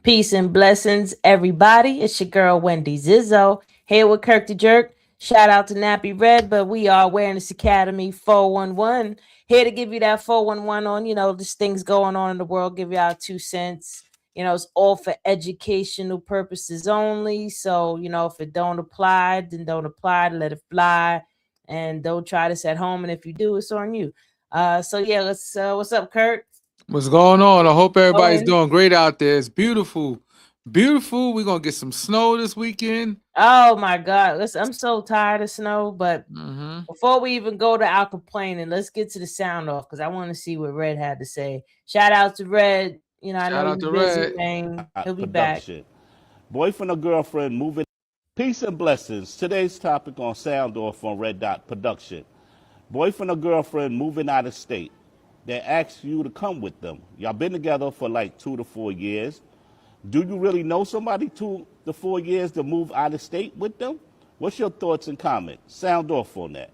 Peace and blessings, everybody. It's your girl Wendy Zizzo here with Kirk the Jerk. Shout out to Nappy Red, but we are Awareness Academy 411 here to give you that 411 on just things going on in the world. Give you our 2 cents. It's all for educational purposes only. So if it don't apply, then don't apply. Let it fly, and don't try this at home. And if you do, it's on you. So yeah, let's. What's up, Kurt? What's going on? I hope everybody's Owen. doing great out there. It's beautiful. Beautiful. We're going to get some snow this weekend. Oh my God. Listen, I'm so tired of snow, but hmm before we even go to our complaining, let's get to the sound off because I want to see what Red had to say. Shout out to Red. I know Shout out you're to busy, Red. man. He'll be back. Production. Boyfriend or girlfriend moving. Peace and blessings. Today's topic on Sound Off on Red Dot Production. Boyfriend or girlfriend moving out of state. They ask you to come with them. Y'all been together for like 2 to 4 years. Do you really know somebody 2 to 4 years to move out of state with them? What's your thoughts and comments? Sound off on that.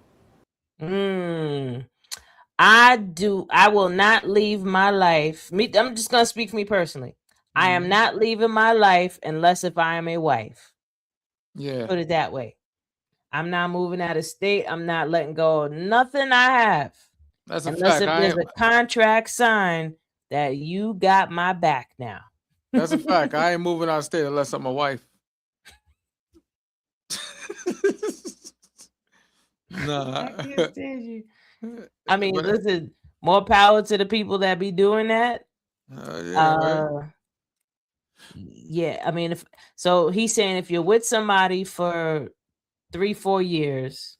Mm. I will not leave my life. I'm just gonna speak for me personally. I am hmm not leaving my life unless if I am a wife. Yeah, Put it that way. I'm not moving out of state. I'm not letting go of nothing I have. that's a Unless fact. if there's a contract signed that you got my back now. That's a fact. I ain't moving out of state unless I'm a wife. I nah. can't stand you. I mean, but, listen, more power to the people that be doing that. yeah, right. Uh yeah, I mean if so he's saying if you're with somebody for 3-4 years,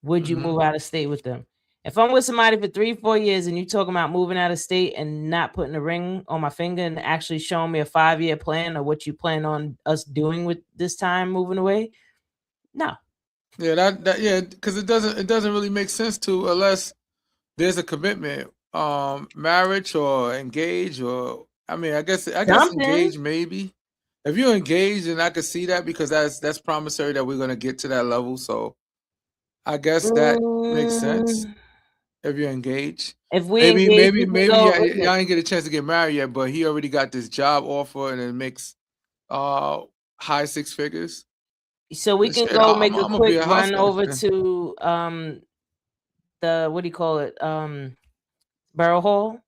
would you hmm move out of state with them? If I'm with somebody for 3-4 years and you talking about moving out of state and not putting a ring on my finger and actually showing me a 5-year plan of what you plan on us doing with this time moving away, no. Yeah, yeah, because it doesn't really make sense to unless there's a commitment, marriage or engage or I guess Something. engage maybe. If you're engaged, then I could see that because that's promissory that we're gonna get to that level. So I guess that makes sense Mm, if you're engaged. if we Maybe engage, maybe we can maybe go. y'all ain't get a chance to get married yet, but he already got this job offer and it makes uh high six figures. So we can Shit, go I'm make a I'm gonna be quick a run housewife over then. to the what do you call it? Borough Hall.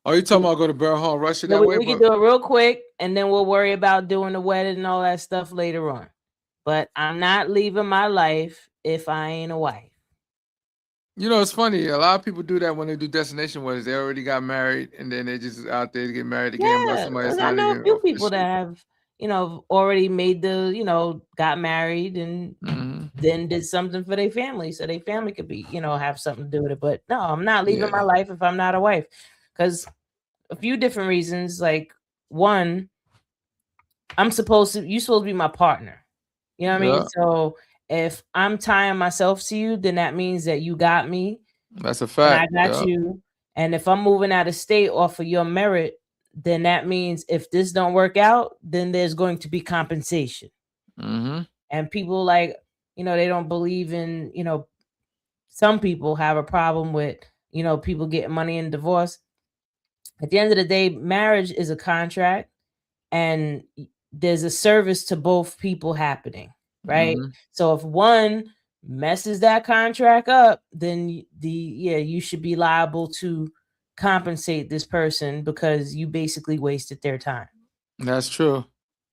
Oh, you talking about go to Bear Hall, Russia Yeah, that way? we can But do it real quick and then we'll worry about doing the wedding and all that stuff later on. But I'm not leaving my life if I ain't a wife. it's funny. A lot of people do that when they do destination weddings. They already got married, and then they just out there to get married again by Yeah, somebody that's I not know a even few people that officially. have, already made got married and hmm then did something for their family so their family could be, have something to do with it. But no, I'm not leaving my Yeah, life if I'm not a wife. Because a few different reasons. Like one, you're supposed to be my partner. You know what I mean? yeah, So if I'm tying myself to you, then that means that you got me that's a and I fact. got Yeah. you. And if I'm moving out of state off of your merit, then that means if this don't work out, then there's going to be compensation. hmm And people like, they don't believe in, some people have a problem with, people getting money in divorce. At the end of the day, marriage is a contract and there's a service to both people happening, right? hmm So if one messes that contract up, then you should be liable to compensate this person because you basically wasted their time. That's true.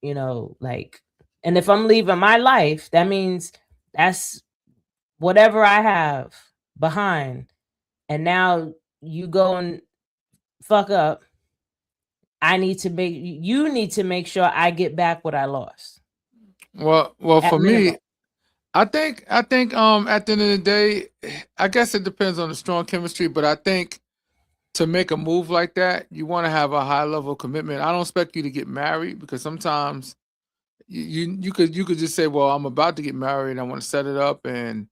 Like, and if I'm leaving my life, that means that's whatever I have behind, and now you go and fuck up. You need to make sure I get back what I lost Well, at for minimum. me, I think at the end of the day, I guess it depends on the strong chemistry, but I think to make a move like that, you want to have a high level of commitment. I don't expect you to get married because sometimes you could just say, well, I'm about to get married, I want to set it up, and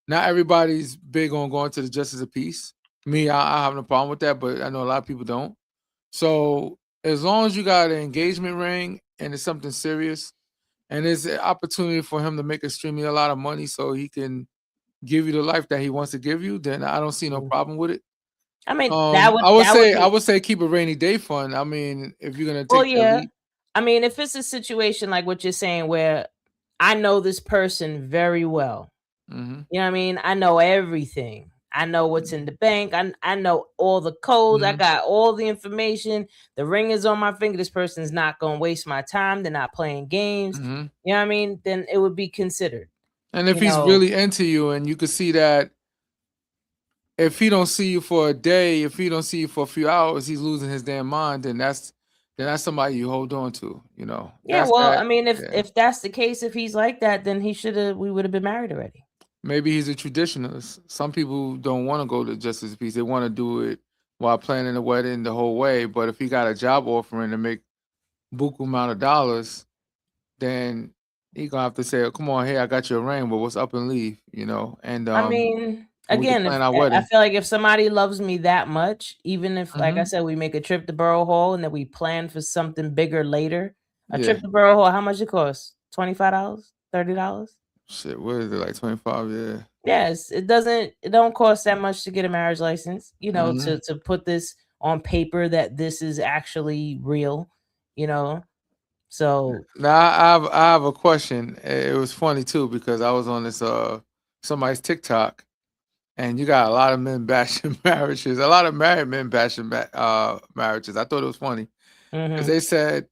not everybody's big on going to the justice of peace. Me, I have no problem with that, but I know a lot of people don't. So as long as you got an engagement ring and it's something serious, and it's an opportunity for him to make extremely a lot of money, so he can give you the life that he wants to give you, then I don't see no Mm. problem with it. I mean, that would I be, would say keep a rainy day fund. I mean, if you're gonna well, take the yeah. leap. I mean, if it's a situation like what you're saying where I know this person very well, Mhm. you know what I mean? I know everything. I know what's in the bank. I know all the codes. I Mhm. got all the information. The ring is on my finger. This person's not going to waste my time. They're not playing games. Mhm. You know what I mean? Then it would be considered. And if You he's know, really into you and you could see that if he don't see you for a day, if he don't see you for a few hours, he's losing his damn mind, then that's somebody you hold on to, you know. yeah, That's well, that. I mean, Yeah. if that's the case, if he's like that, then we would have been married already. Maybe he's a traditionalist. Some people don't want to go to justice of peace. They want to do it while planning the wedding the whole way. But if he got a job offering to make buku amount of dollars, then he gonna have to say, "Oh, come on, hey, I got your ring, but what's up and leave?" You know, and I mean, we can again, if plan our I wedding. feel like if somebody loves me that much, even if, like I Hmm. said, we make a trip to Burrow Hall and then we plan for something bigger later, a Yeah, trip to Burrow Hall, how much it costs? $25, $30? shit. What is it like 25? Yeah. Yes, it don't cost that much to get a marriage license, Hmm. to put this on paper that this is actually real, you know. So, Now I have a question. It was funny too because I was on this somebody's TikTok and you got a lot of men bashing marriages, a lot of married men bashing marriages. I thought it was funny because mhm. they said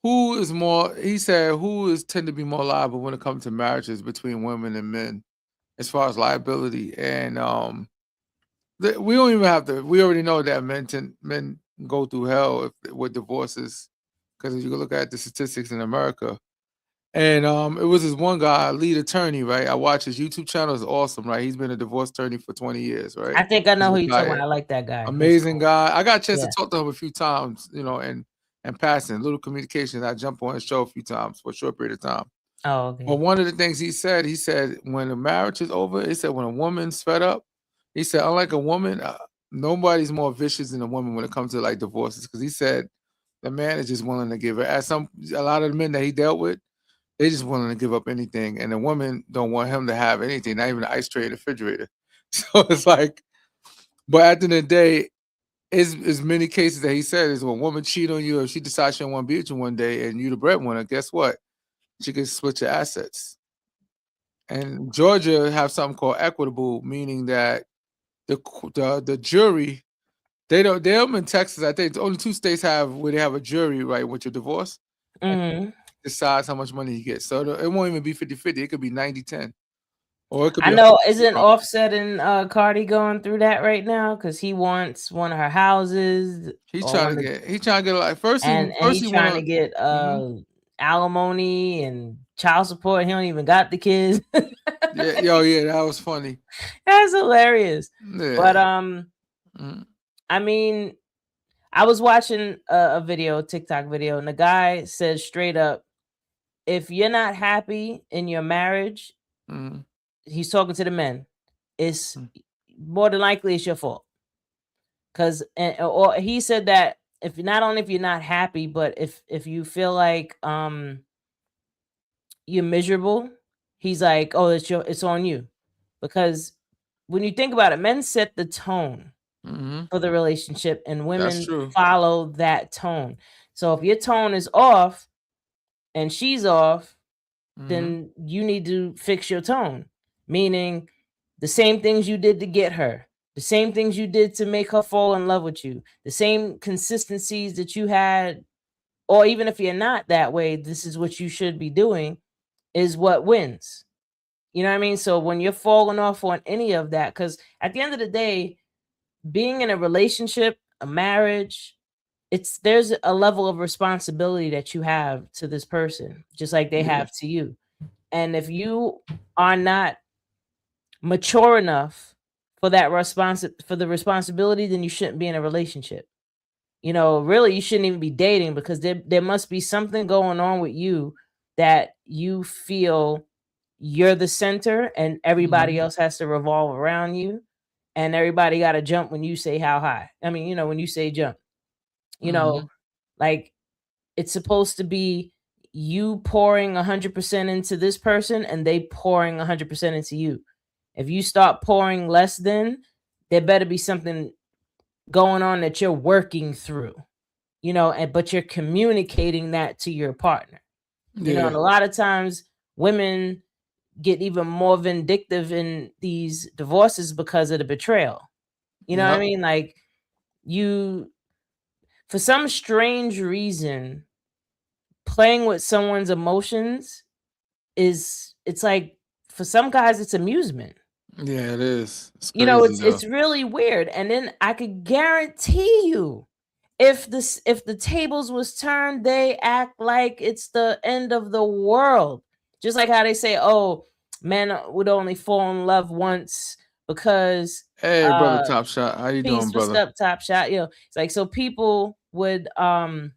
who is more. He said who is tend to be more liable when it comes to marriages between women and men as far as liability and we don't even have to. We already know that men go through hell with divorces because if you look at the statistics in America. And it was this one guy, lead attorney, right? I watch his YouTube channel. It's awesome, right? He's been a divorce attorney for 20 years, right? I think I He's know who you're talking retired. about. I like that guy. He's Amazing cool. guy. I got a chance to Yeah. talk to him a few times, you know, and passing little communication. I jump on his show a few times for a short period of time. Oh, But okay. one of the things he said when a marriage is over, he said when a woman's fed up, he said unlike a woman, nobody's more vicious than a woman when it comes to like divorces. Because he said the man is just willing to give it. A lot of the men that he dealt with, they just willing to give up anything, and the women don't want him to have anything, not even an ice tray and refrigerator. So it's like, but at the end of the day, is many cases that he said is when a woman cheat on you, if she decides she don't want to be with you one day, and you the breadwinner, guess what? She can split your assets. And Georgia have something called equitable, meaning that the jury they don't in Texas. I think only 2 states have where they have a jury right with your divorce Mhm. decides how much money you get. So it won't even be 50-50. It could be 90-10. Or it could I be a know, isn't 50-50. Offset and Cardi going through that right now? Because he wants one of her houses He's or trying one to of, get like and first he's he trying to wanna get mhm. alimony and child support. He don't even got the kids. Yeah, yo, yeah, that was funny. That's hilarious. But Yeah. Mhm. I mean, I was watching a video, a TikTok video, and the guy says straight up, if you're not happy in your marriage, Mhm. he's talking to the men, it's Mm. more than likely it's your fault. Cause or he said that if not only if you're not happy, but if you feel like you're miserable, he's like, oh, it's on you. Because when you think about it, men set the tone Mhm. for the relationship and That's women true. follow that tone. So if your tone is off and she's off, Mhm. then you need to fix your tone. Meaning the same things you did to get her, the same things you did to make her fall in love with you, the same consistencies that you had, or even if you're not that way, this is what you should be doing, is what wins. You know what I mean? So when you're falling off on any of that, because at the end of the day, being in a relationship, a marriage, there's a level of responsibility that you have to this person, just like they Yeah. have to you. And if you are not mature enough for for the responsibility, then you shouldn't be in a relationship. Really you shouldn't even be dating because there must be something going on with you that you feel you're the center and everybody Mhm. else has to revolve around you and everybody got to jump when you say how high. I mean, when you say jump, you know, Mhm. like it's supposed to be you pouring 100% into this person and they pouring 100% into you. If you start pouring less than, there better be something going on that you're working through, but you're communicating that to your partner. And a lot of times women get even more vindictive in these divorces because of the betrayal. You know what I mean? Like, for some strange reason, playing with someone's emotions it's like, for some guys, it's amusement. Yeah, it is. It's crazy, It's really weird. And then I could guarantee you, if the tables was turned, they act like it's the end of the world. Just like how they say, oh, men would only fall in love once because Hey, brother Top Shot. How you doing, peace, what's brother? up, Top Shot? It's like, so people would men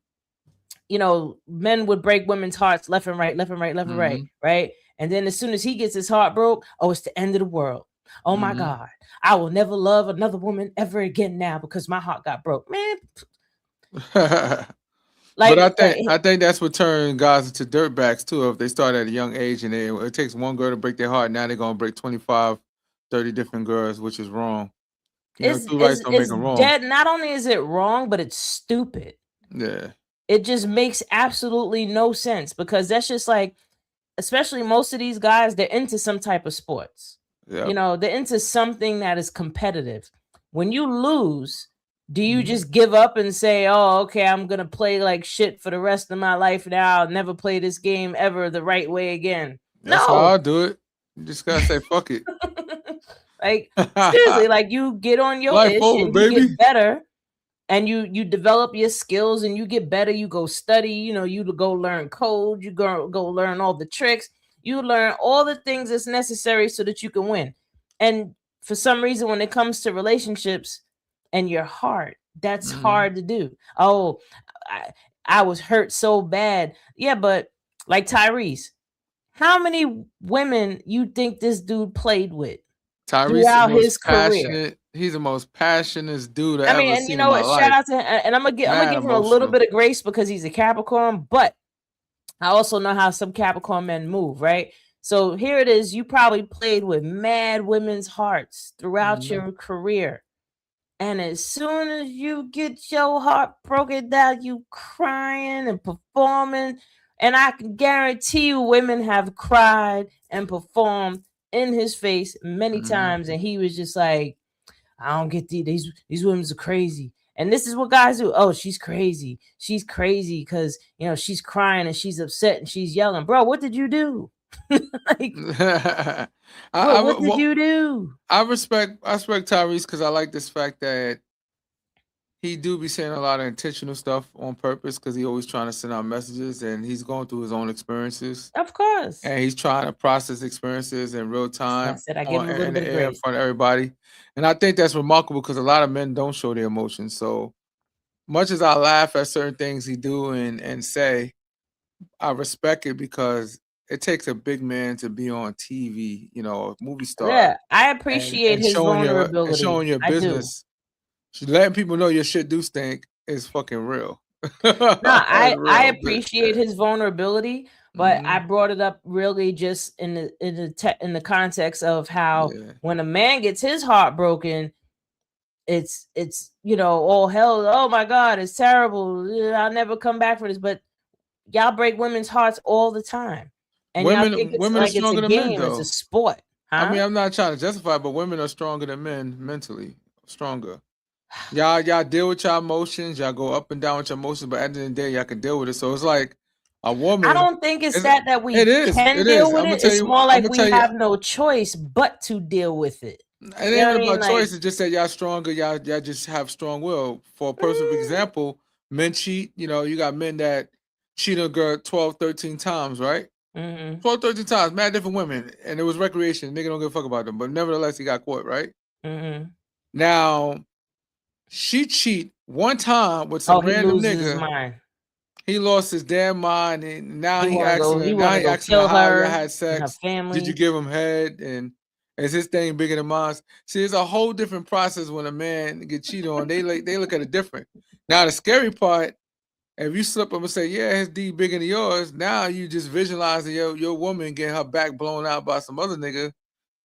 would break women's hearts left and right, left and right, left and right, right? And then as soon as he gets his heart broke, oh, it's the end of the world. Oh my God, I will never love another woman ever again now because my heart got broke, man. But I think that's what turned guys into dirtbags too. If they start at a young age and it takes one girl to break their heart, now they're gonna break 25, 30 different girls, which is wrong. Two rights don't make them wrong. Not only is it wrong, but it's stupid. Yeah. It just makes absolutely no sense, because that's just like, especially most of these guys, they're into some type of sports. Yeah. They're into something that is competitive. When you lose, do you just give up and say, oh, okay, I'm going to play like shit for the rest of my life now. I'll never play this game ever the right way again? That's how I do it. You just got to say, fuck it. Like, seriously, like, you get on your life ish over, and baby. you get better. And you develop your skills and you get better. You go study, you go learn code, you go learn all the tricks, you learn all the things that's necessary so that you can win. And for some reason, when it comes to relationships and your heart, that's hard to do. Oh, I was hurt so bad. Yeah, but like Tyrese, how many women you think this dude played with throughout his career? He's the most passionate dude I've ever seen in my life. Shout out to him, and I'm gonna give him a little bit of grace because he's a Capricorn, but I also know how some Capricorn men move, right? So here it is. You probably played with mad women's hearts throughout your career, and as soon as you get your heart broken down, you crying and performing. And I can guarantee you, women have cried and performed in his face many times, and he was just like, I don't get these women are crazy. And this is what guys do. Oh, she's crazy. She's crazy because, she's crying and she's upset and she's yelling. Bro, what did you do? Like, what did you do? I respect Tyrese because I like this fact that he do be saying a lot of intentional stuff on purpose because he always trying to send out messages and he's going through his own experiences. Of course. And he's trying to process experiences in real time. I give him a little bit of grace in front of everybody. And I think that's remarkable because a lot of men don't show their emotions. So much as I laugh at certain things he do and say, I respect it because it takes a big man to be on TV, a movie star. Yeah, I appreciate his vulnerability. Showing your business. Letting people know your shit do stink is fucking real. I appreciate his vulnerability, but I brought it up really just in the context of how when a man gets his heart broken, it's all hell. Oh my God, it's terrible. I'll never come back for this. But y'all break women's hearts all the time, and women like are stronger than men, though. It's a sport. Huh? I mean, I'm not trying to justify, but women are stronger than men mentally. Stronger. Y'all deal with your emotions. Y'all go up and down with your emotions, but at the end of the day, y'all can deal with it. So it's like a woman. I don't think it's that we can deal with it. It's more like we have no choice but to deal with it. It ain't about choice. It's just that y'all stronger. Y'all just have strong will. For a perfect example, men cheat. You got men that cheat on a girl 12, 13 times, right? 12, 13 times. Mad different women. And it was recreation. Nigga don't give a fuck about them. But nevertheless, he got caught, right? Now, she cheat one time with some random nigga. He lost his damn mind, and now he asking her how you had sex. Did you give him head? And is his thing bigger than mine? See, it's a whole different process when a man get cheated on. They look at it different. Now the scary part, if you slip up and say, yeah, his D bigger than yours, now you just visualizing your woman getting her back blown out by some other nigga,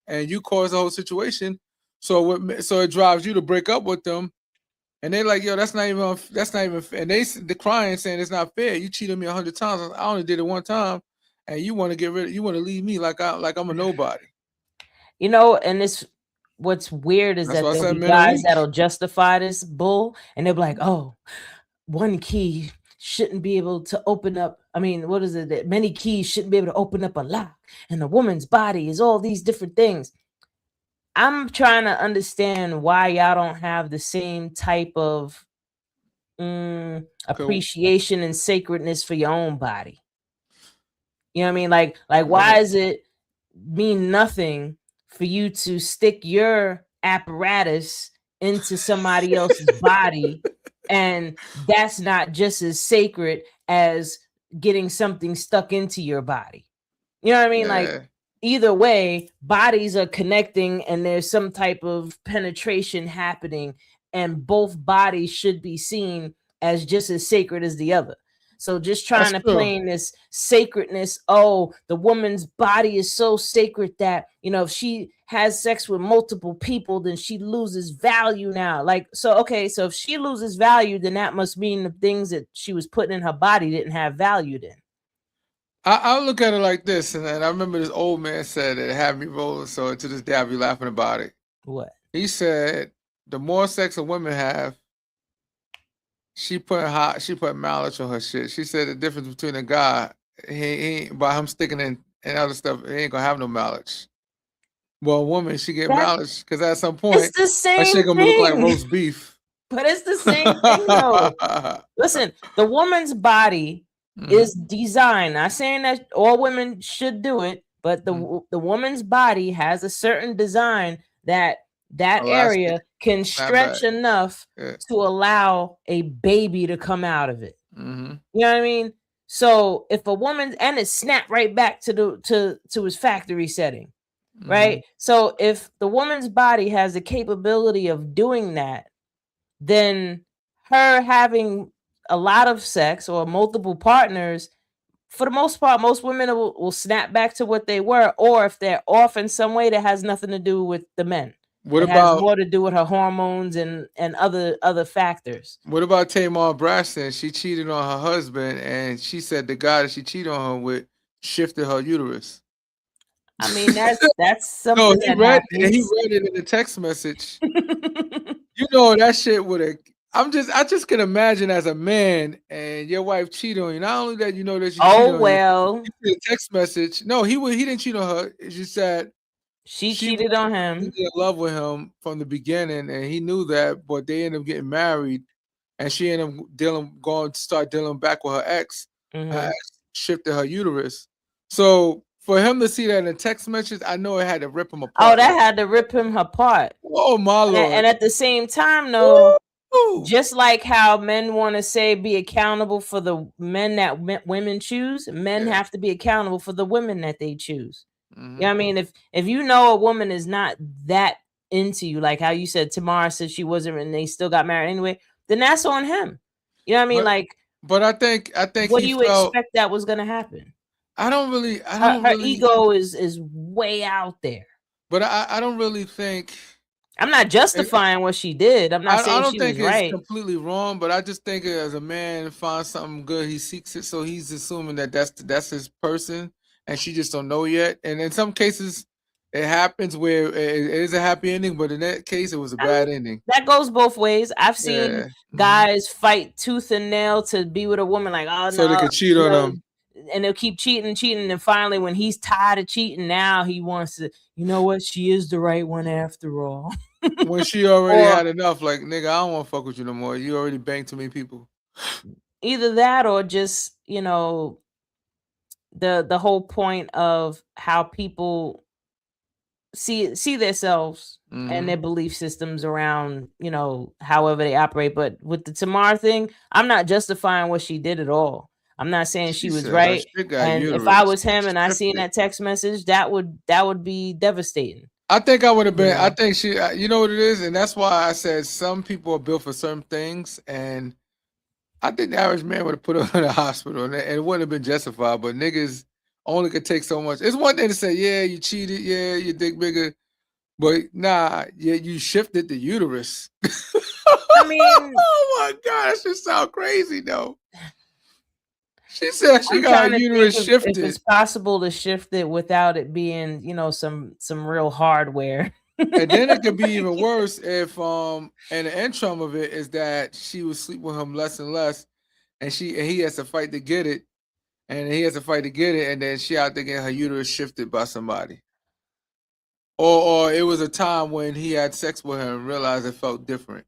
and you cause the whole situation. So it drives you to break up with them, and they're like, yo, that's not even fair. And the client saying it's not fair. You cheated me 100 times. I only did it one time, and you want to leave me like I'm a nobody. You know, and what's weird is That's that why I there'll said be men are guys weak. that'll justify this bull, and they'll be like, oh, one key shouldn't be able to open up. I mean, what is it? That many keys shouldn't be able to open up a lock, and a woman's body is all these different things. I'm trying to understand why y'all don't have the same type of appreciation and sacredness for your own body. You know what I mean? Like why is it mean nothing for you to stick your apparatus into somebody else's body, and that's not just as sacred as getting something stuck into your body? You know what I mean? Like, either way, bodies are connecting and there's some type of penetration happening, and both bodies should be seen as just as sacred as the other. So just trying to claim this sacredness. Oh, the woman's body is so sacred that, you know, if she has sex with multiple people, then she loses value now. Like, so, okay, so if she loses value, then that must mean the things that she was putting in her body didn't have value then. I'll look at it like this, and I remember this old man said it had me rolling, so to this day I'll be laughing about it. What? He said, the more sex a woman have, she put mileage on her shit. She said the difference between a guy, he by him sticking in and other stuff, he ain't gonna have no mileage. Well, a woman, she get mileage because at some point, it's the same her shit gonna look like roast beef. But it's the same thing, though. Listen, the woman's body is designed. Not saying that all women should do it, but the woman's body has a certain design that area can stretch enough to allow a baby to come out of it. You know what I mean? So if a woman, and it snapped right back to his factory setting, right? So if the woman's body has the capability of doing that, then her having a lot of sex or multiple partners, for the most part, most women will snap back to what they were, or if they're off in some way that has nothing to do with the men. It has more to do with her hormones and other factors. What about Tamar Braxton? She cheated on her husband, and she said the guy that she cheated on her with shifted her uterus. I mean, that's something he read it in the text message. You know, that shit would have. I just can imagine as a man and your wife cheat on you. Not only that, you know that she cheated on you. You see a text message. No, he didn't cheat on her. She said she cheated on him. He was in love with him from the beginning, and he knew that. But they ended up getting married, and she ended up start dealing back with her ex. Her ex shifted her uterus. So for him to see that in a text message, I know it had to rip him apart. Oh, that had to rip him apart. Oh my Lord! And at the same time, though, just like how men want to say be accountable for the men that women choose, men have to be accountable for the women that they choose. You know what I mean? If you know a woman is not that into you, like how you said Tamara said she wasn't, and they still got married anyway, then that's on him. You know what I mean? But I think what do you expect that was going to happen? Her ego is way out there. But I don't really think. I'm not justifying what she did. I'm not saying she was right. I don't think it's completely wrong, but I just think as a man finds something good, he seeks it. So he's assuming that that's his person, and she just don't know yet. And in some cases, it happens where it is a happy ending, but in that case, it was a bad ending. That goes both ways. I've seen guys fight tooth and nail to be with a woman, like, oh no, so they could cheat on them. And they'll keep cheating, and finally, when he's tired of cheating, now he wants to, you know what? She is the right one after all. When she already had enough, like, nigga, I don't want to fuck with you no more. You already banged too many people. Either that, or just, you know, the whole point of how people see themselves and their belief systems around, you know, however they operate. But with the Tamar thing, I'm not justifying what she did at all. I'm not saying she was right. And if I was him and I seen that text message, that would be devastating. I think I would have been. I think she. You know what it is, and that's why I said some people are built for certain things, and I think the average man would have put her in the hospital, and it wouldn't have been justified. But niggas only could take so much. It's one thing to say, yeah, you cheated, yeah, your dick bigger, But nah, yeah, you shifted the uterus. I mean, Oh my god, that should sound crazy though. She said she I'm got her trying to think uterus if it's shifted. possible to shift it without it being, some real hardware. And then it could be even worse if and the interim of it is that she would sleep with him less and less, and he has to fight to get it, and he has to fight to get it, and then she out there getting her uterus shifted by somebody. Or it was a time when he had sex with her and realized it felt different.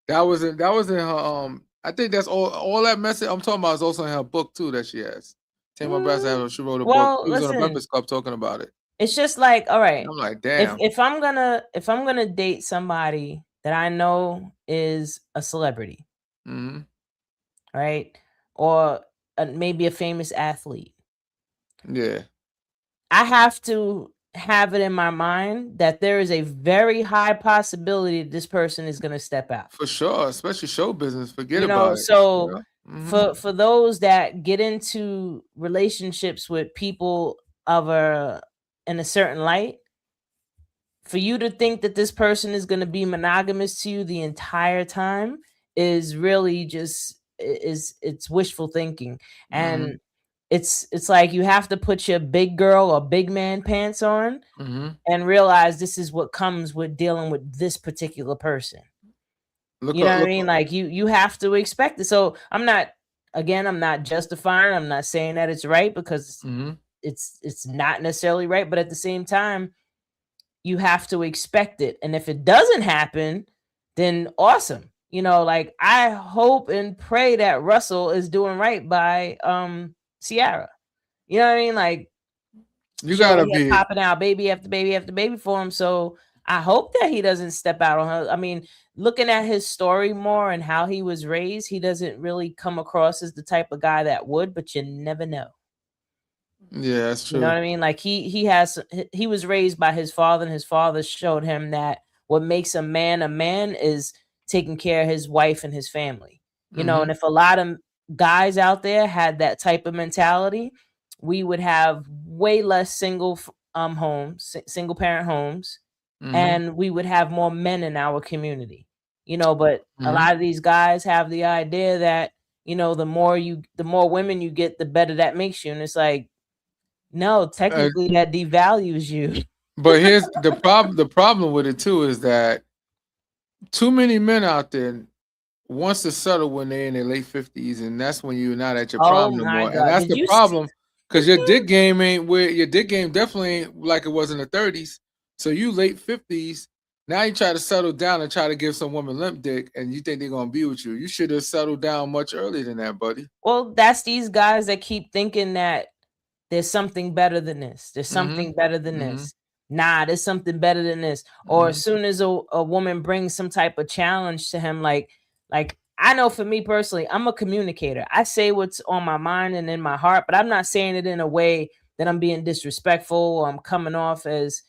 That was in her I think that's all that message I'm talking about is also in her book too that she has. Tamar Braxton, she wrote a book. Well, She was on a listen, Breakfast Club talking about it. it's just like, all right, And I'm like, if damn. if I'm gonna date somebody that I know is a celebrity, hmm right, or maybe a famous athlete, Yeah, I have to have it in my mind that there is a very high possibility that this person is gonna step out. for sure. Especially show business. Forget about it. So hmm for those that get into relationships with people of in a certain light, for you to think that this person is going to be monogamous to you the entire time is really just it's wishful thinking. hmm And it's like you have to put your big girl or big man pants on hmm and realize this is what comes with dealing with this particular person. Look You know up, what I look mean? up. Like you have to expect it. So I'm not justifying, I'm not saying that it's right, because hmm it's not necessarily right, but at the same time, you have to expect it. And if it doesn't happen, then awesome. Like I hope and pray that Russell is doing right by Ciara. You know what I mean? Like You she over gotta here be. popping out baby after baby after baby for him. So I hope that he doesn't step out on her. I mean, looking at his story more and how he was raised, he doesn't really come across as the type of guy that would, but you never know. Yeah, that's You know what true. I mean? Like he was raised by his father, and his father showed him that what makes a man is taking care of his wife and his family. hmm And if a lot of guys out there had that type of mentality, we would have way less single parent homes, hmm and we would have more men in our community. But a hmm lot of these guys have the idea that, the more women you get, the better that makes you. And it's like, no, Uh, technically that devalues you. but here's the problem. The problem with it too is that too many men out there wants to settle when they're in their late 50s, and that's when you're not at your Oh prime no my more. And god. that's Did the you problem because your dick game definitely ain't like it was in the 30s. So you late 50s, now you try to settle down and try to give some woman limp dick, and you think they're gonna be with you. You should have settled down much earlier than that, buddy. Well, that's these guys that keep thinking that there's something better than this. There's Mm-hmm. something better than Mm-hmm. this. Nah, there's something better than this. Or Mm-hmm. as soon as a woman brings some type of challenge to him, like I know for me personally, I'm a communicator. I say what's on my mind and in my heart, but I'm not saying it in a way that I'm being disrespectful or I'm coming off as,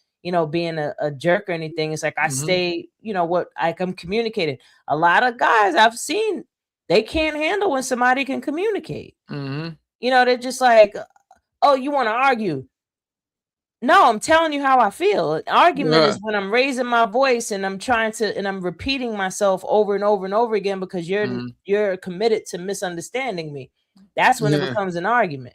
being a jerk or anything. It's like I Mm-hmm. stay, I'm communicating. A lot of guys I've seen, they can't handle when somebody can communicate. Mm-hmm. They're just like, oh, you want to argue? No, I'm telling you how I feel. An argument Yeah. is when I'm raising my voice and I'm repeating myself over and over and over again because Mm-hmm. you're committed to misunderstanding me. That's when it Yeah. becomes an argument.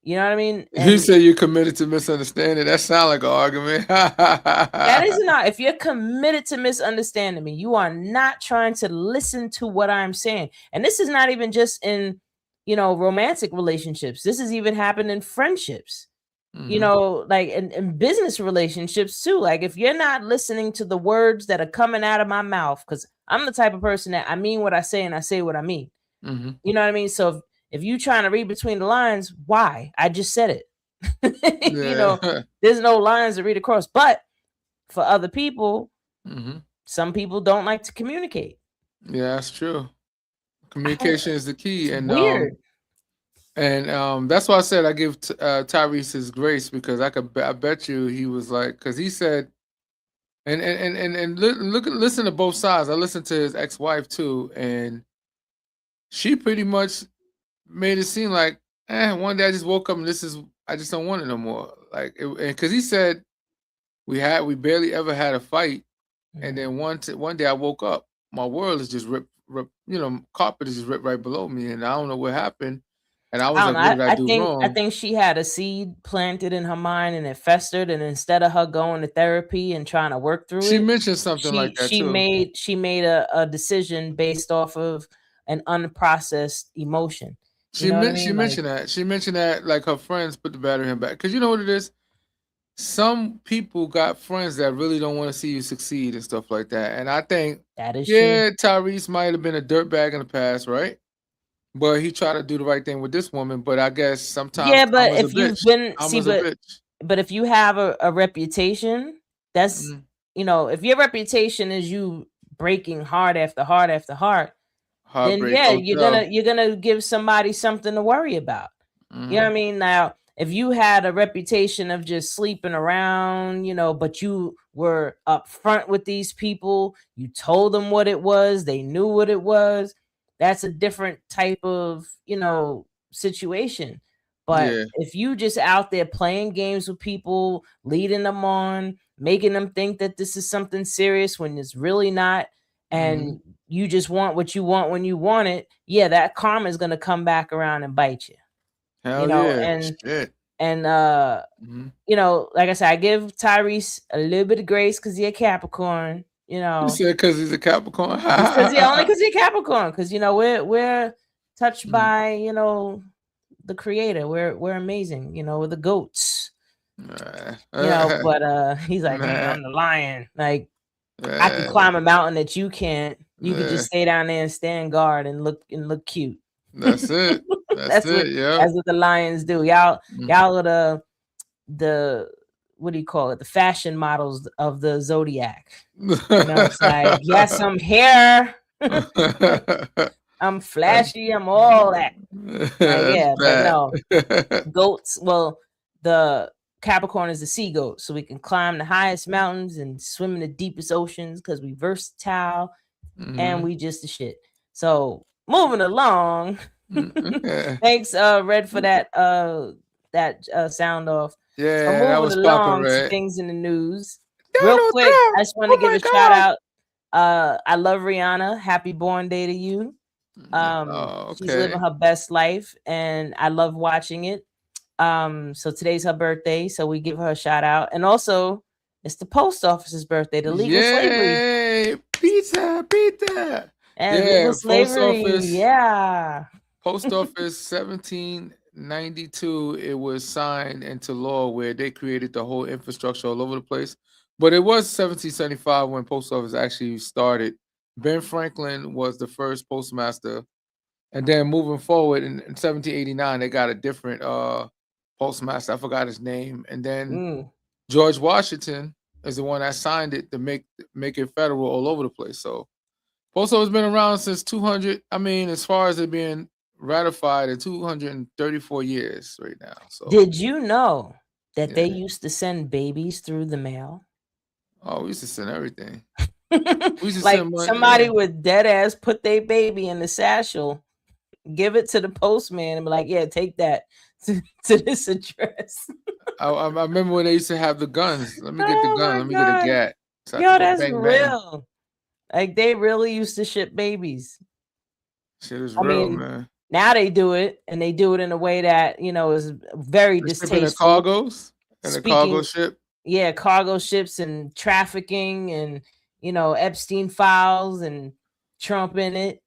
You know what I mean? You And say you're committed to misunderstanding. That sounds like an argument. that is not, if you're committed to misunderstanding me, you are not trying to listen to what I'm saying. And this is not even just in, romantic relationships. This has even happened in friendships. mm-hmm. Like in business relationships too. Like if you're not listening to the words that are coming out of my mouth, because I'm the type of person that I mean what I say and I say what I mean. Mm-hmm. You know what I mean? So if you trying to read between the lines, why? I just said it. Yeah. There's no lines to read across. But for other people, mm-hmm. some people don't like to communicate. Yeah, that's true. Communication is the key, It's weird. and that's why I said I give Tyrese his grace because I bet you he was like because he said and listen to both sides. I listened to his ex-wife too, and she pretty much made it seem like one day I just woke up and I just don't want it no more. Like because he said We barely ever had a fight, and Mhm. then one day I woke up, my world is just ripped, carpet is just ripped right below me, and I don't know what happened. And I I was don't like, know. "What did I I do think I wrong?" think she had a seed planted in her mind and it festered. And instead of her going to therapy and trying to work through She it, mentioned something like that she too. made a decision based off of an unprocessed emotion. You know what I She mean? Like mentioned that. She mentioned that like her friends put the battery in her back. Because you know what it is? Some people got friends that really don't want to see you succeed and stuff like that. And I think, that is true. yeah, Tyrese might have been a dirtbag in the past, right? But he tried to do the right thing with this woman. But I guess sometimes Yeah, time but was a if you've bitch. been Time see, was a bitch. but if you have a reputation, that's Mhm. if your reputation is you breaking heart after heart after heart, then Heartbreak yeah, Hotel. you're gonna give somebody something to worry about. You know what I Mhm. mean? Now, if you had a reputation of just sleeping around, but you were upfront with these people, you told them what it was, they knew what it was, that's a different type of, situation. But Yeah. if you just out there playing games with people, leading them on, making them think that this is something serious when it's really not, Mhm. and you just want what you want when you want it, yeah, that karma is going to come back around and bite you. you Hell know yeah. and Shit. and Mhm. like I said, I give Tyrese a little bit of grace because he's a Capricorn. You said because he's a Capricorn. Just because he only because he's a Capricorn, because we're touched Mhm. by the creator. We're amazing. We're the goats. Nah. But he's like, Nah. I'm the lion. Like, I can Nah. climb a mountain that you can't. You could Nah. just stay down there and stand guard and look cute. That's it. That's That's what it. Yep. that's what the lions do. Y'all Mm. y'all are the what do you call it? The fashion models of the zodiac. It's like, yes, I'm here. I'm flashy. I'm all that. That's Yeah, but bad. no. Goats, well, the Capricorn is the sea goat, so we can climb the highest mountains and swim in the deepest oceans because we versatile and Mhm. we just the shit. So moving along. Okay. Thanks, Red, for that sound off. So Yeah, that moving was popping, along to Red. things in the news. Real Donald quick, Trump. I just want to Oh give my a shout God. out. I love Rihanna. Happy born day to you. Oh, She's living okay. her best life, and I love watching it. So today's her birthday, so we give her a shout out. And also, it's the post office's birthday, the legal slavery. Yay! Pizza, pizza. And legal Yeah, slavery, yeah. Post Office 1792, it was signed into law where they created the whole infrastructure all over the place. But it was 1775 when Post Office actually started. Ben Franklin was the first postmaster. And then moving forward in 1789, they got a different postmaster. I forgot his name. And then Mm. George Washington is the one that signed it to make it federal all over the place. So Post Office has been around since 200. I mean, as far as it being ratified in 234 years right now. So Did you know that they yeah. used to send babies through the mail? Oh, we used to send everything. We used to Like send money. Yeah. somebody would dead ass put their baby in the satchel, give it to the postman, and be like, "Yeah, take that to this address." I remember when they used to have the guns. Let me get the Oh gun. my Let me get a god, gat. So I could yo, go that's bang bang. real. Like they really used to ship babies. Shit is I real, mean, man. now they do it, and they do it in a way that is very They're shipping the distasteful. cargos and the cargo Speaking, ship. yeah, cargo ships and trafficking and Epstein files and Trump in it.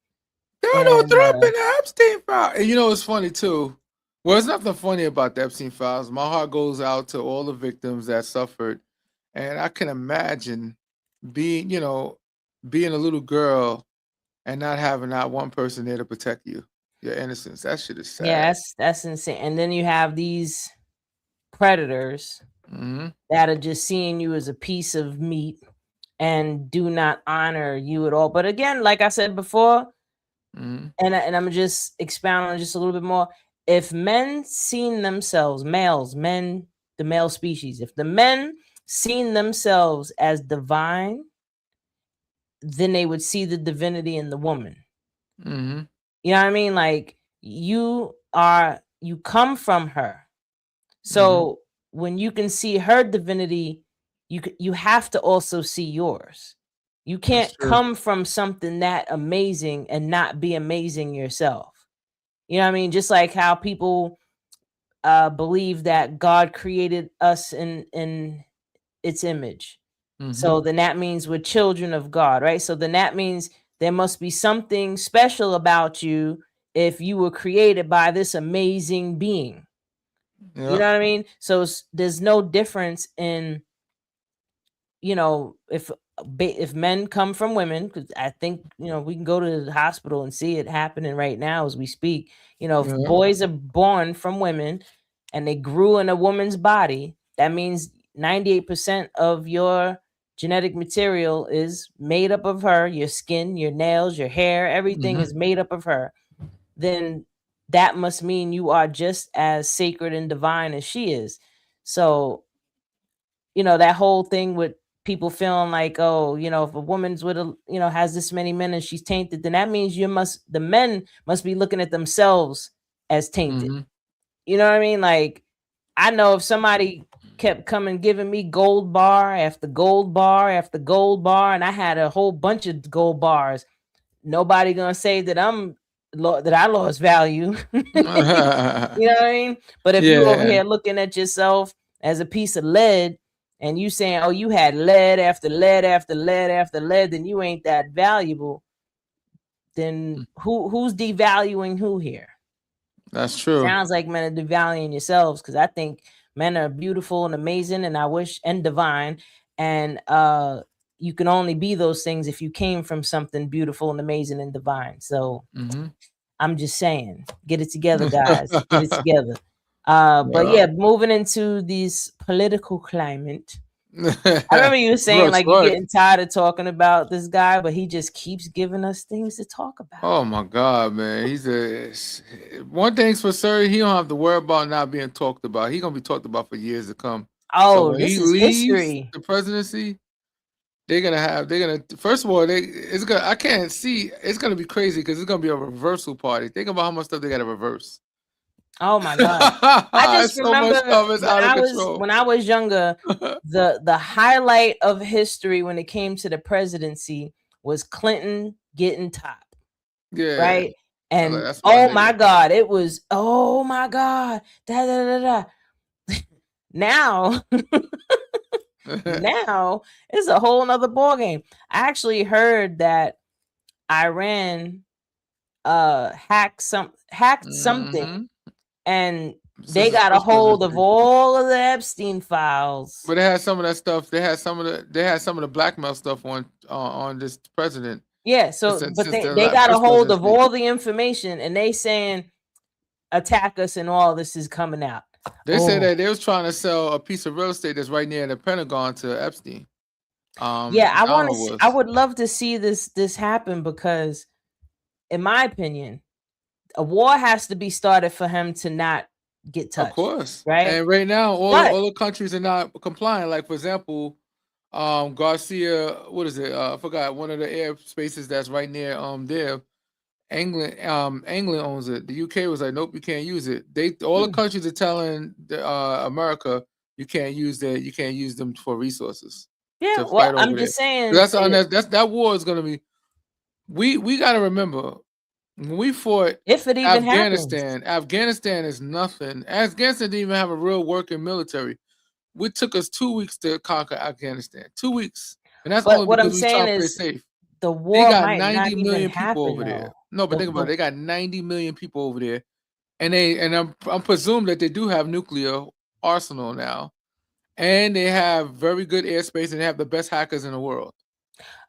Donald And Trump and the Epstein file. And you know it's funny too. Well, there's nothing funny about the Epstein files. My heart goes out to all the victims that suffered. And I can imagine being, being a little girl and not having not one person there to protect you, your innocence. That shit is yeah, sad. that's insane. And then you have these predators Hmm. that are just seeing you as a piece of meat and do not honor you at all. But again, like I said before, Hmm. and I'm just expounding on just a little bit more. If men seen themselves, men, the male species, if the men seen themselves as divine, then they would see the divinity in the woman. Hmm. You know what I mean? Like you come from her. Hmm. So when you can see her divinity you have to also see yours. You That's can't true. come from something that amazing and not be amazing yourself. You know what I mean? Just like how people believe that God created us in its image. Mm-hmm. So then that means we're children of God, right? So then that means there must be something special about you if you were created by this amazing being. You know Yeah. what I mean? So there's no difference in, you know, if men come from women, because I think, you know, we can go to the hospital and see it happening right now as we speak. You know, if Yeah. boys are born from women and they grew in a woman's body, that means 98% of your genetic material is made up of her. Your skin, your nails, your hair, everything Mhm. is made up of her. Then that must mean you are just as sacred and divine as she is. So, you know, that whole thing with people feeling like, oh, you know, if a woman's with a, you know, has this many men and she's tainted, then that means the men must be looking at themselves as tainted. Mhm. You know what I mean? Like, I know if somebody kept coming giving me gold bar after gold bar after gold bar, and I had a whole bunch of gold bars, nobody gonna say that that I lost value. You know what I mean? But if you over Yeah. here looking at yourself as a piece of lead and you saying, oh, you had lead after lead after lead after lead, then you ain't that valuable. Then who's devaluing who here? That's true. Sounds like men are devaluing yourselves, because I think men are beautiful and amazing and I wish and divine. And you can only be those things if you came from something beautiful and amazing and divine. So Mhm. I'm just saying, get it together, guys. Get it together. But Yeah. yeah, moving into this political climate. I remember you were saying Rush, like you're rush. getting tired of talking about this guy, but he just keeps giving us things to talk about. Oh my God, man! One thing's for certain. He don't have to worry about not being talked about. He gonna be talked about for years to come. So Oh, when this he is leaves history. the presidency, first of all, I can't see, it's gonna be crazy because it's gonna be a reversal party. Think about how much stuff they gotta reverse. Oh my God. I just So much remember stuff is out of control. when I was younger, the highlight of history when it came to the presidency was Clinton getting top, Yeah, right? And that's my oh my nigga. God, it was oh my God, da da da da. Now, now it's a whole nother ball game. I actually heard that Iran hacked something, Mhm. and Since they his got a first hold of presidency. all of the Epstein files. But they had some of that stuff. They had some of the blackmail stuff on this president. Yeah, so Since, but since the they got a first hold of presidency. all the information, and they saying attack us and all this is coming out. They said that they was trying to sell a piece of real estate that's right near the Pentagon to Epstein. Yeah, Donald I was. would love to see this happen, because in my opinion, a war has to be started for him to not get touched. Of course. Right? And right now, But all the countries are not complying. Like, for example, Garcia, what is it? I forgot, one of the air spaces that's right near there. England owns it. The UK was like, nope, you can't use it. All the countries are telling America you can't use them for resources. yeah, To well, fight I'm over just there. saying That war is gonna be. We gotta remember when we fought if it even happens. Afghanistan is nothing. Afghanistan didn't even have a real working military. It took us 2 weeks to conquer Afghanistan. 2 weeks. And that's only But what I'm because we saying trying to play is safe. the They war got might not 90 even million people happen over there. though. No, but think about it. They got 90 million people over there. And I'm presumed that they do have nuclear arsenal now. And they have very good airspace and they have the best hackers in the world.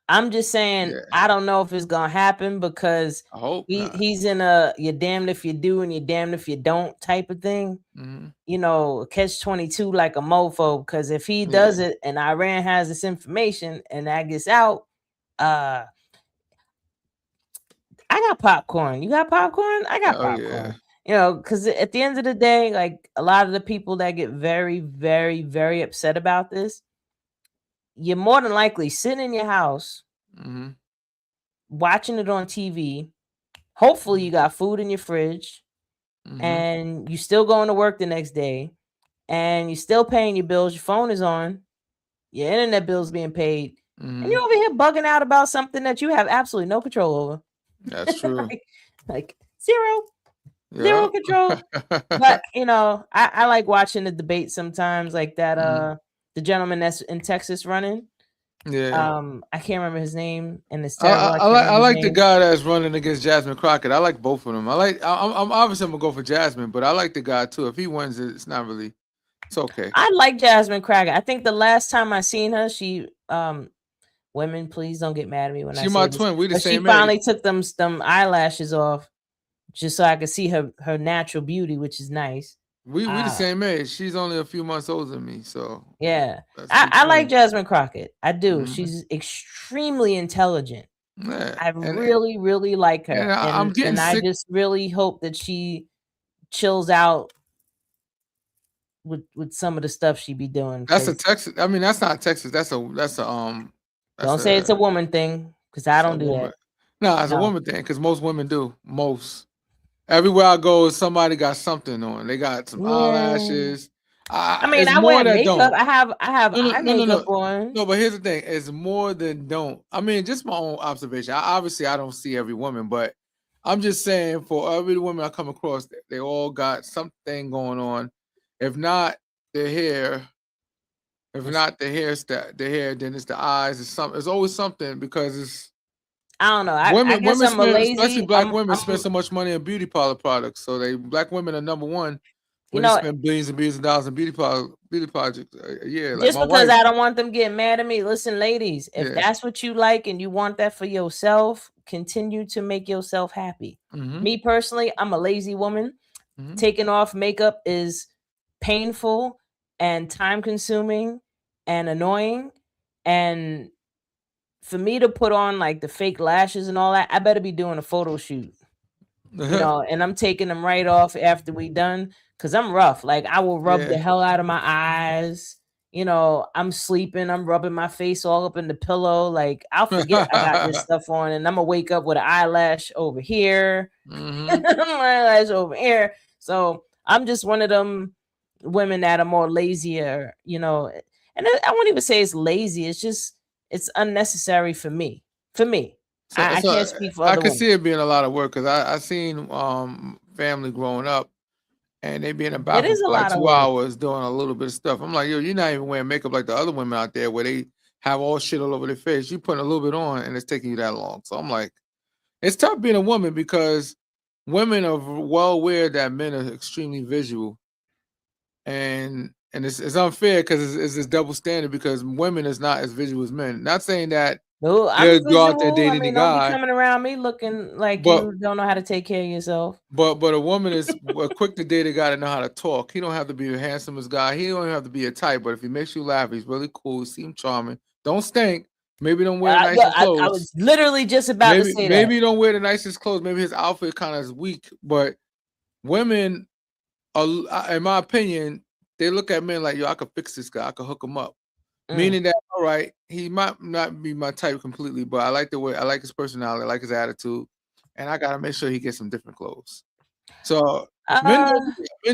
I'm just saying, Yeah. I don't know if it's gonna happen, because I hope not. he's in a you're damned if you do and you're damned if you don't type of thing. Mhm. You know, catch-22 like a mofo, because if he does it and Iran has this information and that gets out, I got popcorn. You got popcorn? I got popcorn. Yeah. You know, because at the end of the day, like a lot of the people that get very, very, very upset about this, you're more than likely sitting in your house watching it on TV. Hopefully you got food in your fridge and you still going to work the next day and you're still paying your bills. Your phone is on. Your internet bill's being paid, and Mhm. you're over here bugging out about something that you have absolutely no control over. That's true. like zero Yeah. control. But I like watching the debate sometimes, like that the gentleman that's in Texas running. Yeah. I can't remember his name, and it's I, terrible. I, I I can't like I remember his like the name. guy that's running against Jasmine Crockett. I like both of them. I'm obviously I'm gonna go for Jasmine, but I like the guy too. If he wins it, it's not really. It's okay. I like Jasmine Crockett. I think the last time I seen her, she women, please don't get mad at me when I She say my this, twin. We the but she same finally age. took them eyelashes off just so I could see her natural beauty, which is nice. We the same age. She's only a few months older than me, so Yeah, that's I like twins. Jasmine Crockett. I do. Mhm. She's extremely intelligent. Yeah. I And really like her, and I'm getting and I sick. just really hope that she chills out with some of the stuff she be doing. That's a 'Cause Texas. I mean, that's not Texas. That's a that's don't say it's a woman thing, because I don't do woman. that. No, it's a No. woman thing because most women do. Most. Everywhere I go, somebody got something on. They got some Yeah. eyelashes. I mean, It's I more wear that makeup. don't. I have eye makeup No. on. No, but here's the thing: it's more than don't. I mean, just my own observation. Obviously, I don't see every woman, but I'm just saying for every woman I come across, they all got something going on. If not their hair, if not the hair, then it's the eyes. It's something. It's always something because it's I don't know. I guess women I'm a spend, especially lazy. black women, spend so much money on beauty parlor products. So black women are number one when they spend billions and billions of dollars on beauty projects a year. Like Just my because wife. I don't want them getting mad at me. Listen, ladies, if that's what you like and you want that for yourself, continue to make yourself happy. Me personally, I'm a lazy woman. Taking off makeup is painful and time consuming and annoying. And for me to put on like the fake lashes and all that, I better be doing a photo shoot. And I'm taking them right off after we done, because I'm rough. Like I will rub the hell out of my eyes. I'm sleeping, I'm rubbing my face all up in the pillow. Like I'll forget I got this stuff on, and I'm gonna wake up with an eyelash over here, eyelash over here. So I'm just one of them women that are more lazier, and I won't even say it's lazy. It's just it's unnecessary for me. I can't speak for I other can women. see it being a lot of work because I seen family growing up and they be in the bathroom is a for like lot of 2 work. hours doing a little bit of stuff. I'm like, yo, you're not even wearing makeup like the other women out there where they have all shit all over their face. You putting a little bit on and it's taking you that long. So I'm like, it's tough being a woman because women are well aware that men are extremely visual, and it's unfair because it's this double standard because women is not as visual as men. Not saying that No, they'll I'm go out there visual. I dating the mean, don't be guy, coming around me looking like but you don't know how to take care of yourself. but a woman is quick to date a guy to know how to talk. He don't have to be the handsomest guy. He don't have to be a type, but if he makes you laugh, he's really cool, seem charming. Don't stink. Maybe don't wear the nicest clothes. I was literally just about to say that. Maybe he don't wear the nicest clothes. Maybe his outfit kind of is weak. But women, in my opinion, they look at men like, yo, I could fix this guy. I could hook him up. Meaning that, all right, he might not be my type completely, but I like the way, I like his personality, I like his attitude, and I gotta make sure he gets some different clothes. So men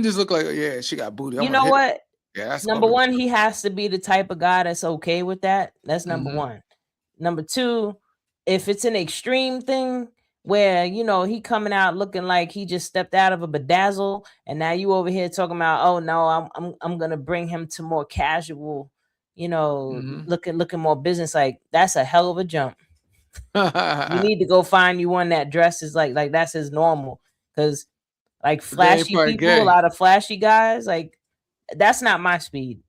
just look like, yeah, she got booty. You know what? Yeah, that's number one. He has to be the type of guy that's okay with that. That's number one. Number two, if it's an extreme thing where he coming out looking like he just stepped out of a bedazzle, and now you over here talking about, oh no, I'm gonna bring him to more casual, looking more business like. That's a hell of a jump. You need to go find you one that dresses like that's his normal, because like flashy people, a lot of flashy guys, like that's not my speed.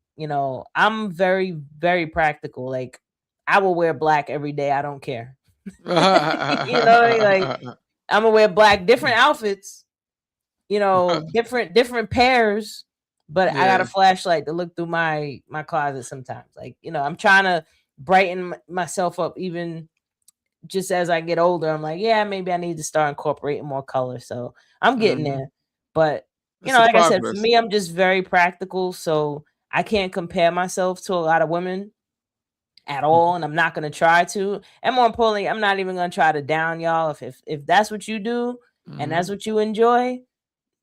I'm very, very practical. Like I will wear black every day. I don't care. Like I'm gonna wear black, different outfits, different pairs, but I got a flashlight to look through my closet sometimes. Like, I'm trying to brighten myself up even just as I get older. I'm like, yeah, maybe I need to start incorporating more color. So I'm getting there. But like I said, for me, I'm just very practical. So I can't compare myself to a lot of women at all, and I'm not going to try to. And more importantly, I'm not even going to try to down y'all. If that's what you do and that's what you enjoy,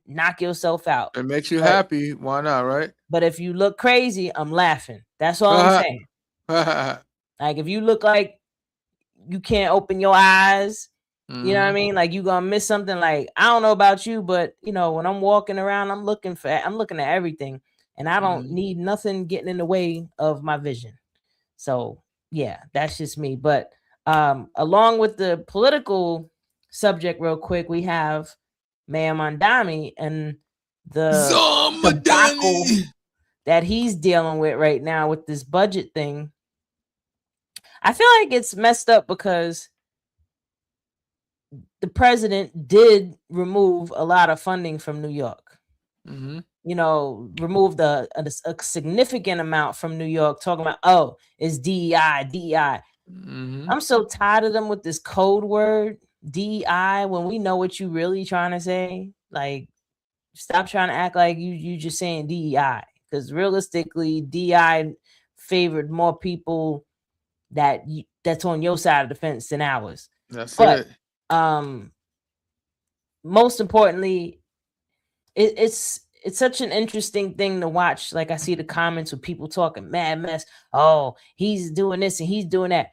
knock yourself out. It makes you happy. Why not, right? But if you look crazy, I'm laughing. That's all I'm saying. Like if you look like you can't open your eyes, you know what I Mhm. mean? Like you gonna miss something. Like I don't know about you, but you know, when I'm walking around, I'm looking at everything, and I don't Mhm. need nothing getting in the way of my vision. So yeah, that's just me. But along with the political subject, real quick, we have Mayor Mondami and the debacle Zombadani. that he's dealing with right now with this budget thing. I feel like it's messed up because the president did remove a lot of funding from New York. Mhm. You know, removed a significant amount from New York, talking about, oh, it's DEI, DEI. Mhm. I'm so tired of them with this code word DEI when we know what you really trying to say. Like, stop trying to act like you just saying DEI, because realistically, DEI favored more people that's on your side of the fence than ours. That's But it. most importantly, it's such an interesting thing to watch. Like I see the comments with people talking mad mess. Oh, he's doing this and he's doing that.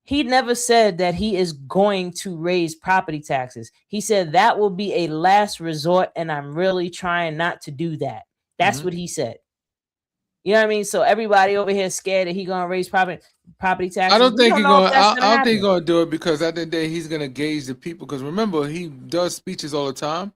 He never said that he is going to raise property taxes. He said that will be a last resort, and I'm really trying not to do that. That's Mhm. what he said. You know what I mean? So everybody over here is scared that he's gonna raise property I taxes. don't We think don't he's know if going. that's I gonna don't think he's happen. going to do it because at the end of the day, he's going to gauge the people. Because remember, he does speeches all the time,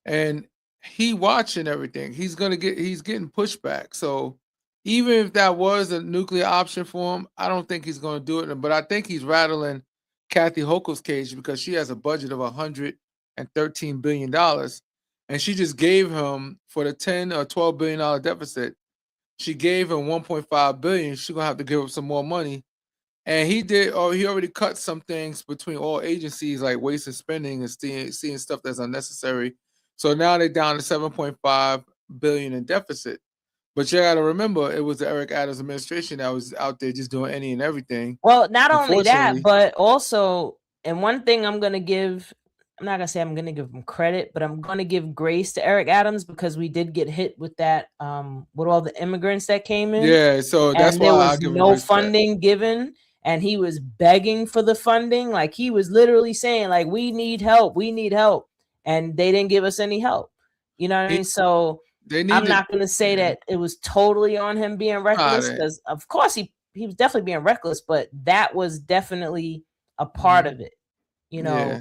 and he watching everything. He's getting pushback. So even if that was a nuclear option for him, I don't think he's going to do it. But I think he's rattling Kathy Hochul's cage because she has a budget of $113 billion, and she just gave him for the $10 or $12 billion deficit. She gave him 1.5 billion. She's gonna have to give him some more money. And he already cut some things between all agencies like waste and spending and seeing stuff that's unnecessary. So now they're down to 7.5 billion in deficit. But you gotta remember it was the Eric Adams administration that was out there just doing any and everything. Well, not only that, Unfortunately. but also, and one thing I'm not gonna say I'm gonna give him credit, but I'm gonna give grace to Eric Adams because we did get hit with that with all the immigrants that came in, Yeah, so that's and there why I was give him no grace for that. funding given, and he was begging for the funding. Like he was literally saying, like, we need help, and they didn't give us any help. You know what I He mean? So they I'm needed not gonna say that it was totally on him being reckless, it. because of course he was definitely being reckless, but that was definitely a part Mhm. of it, you know. Yeah.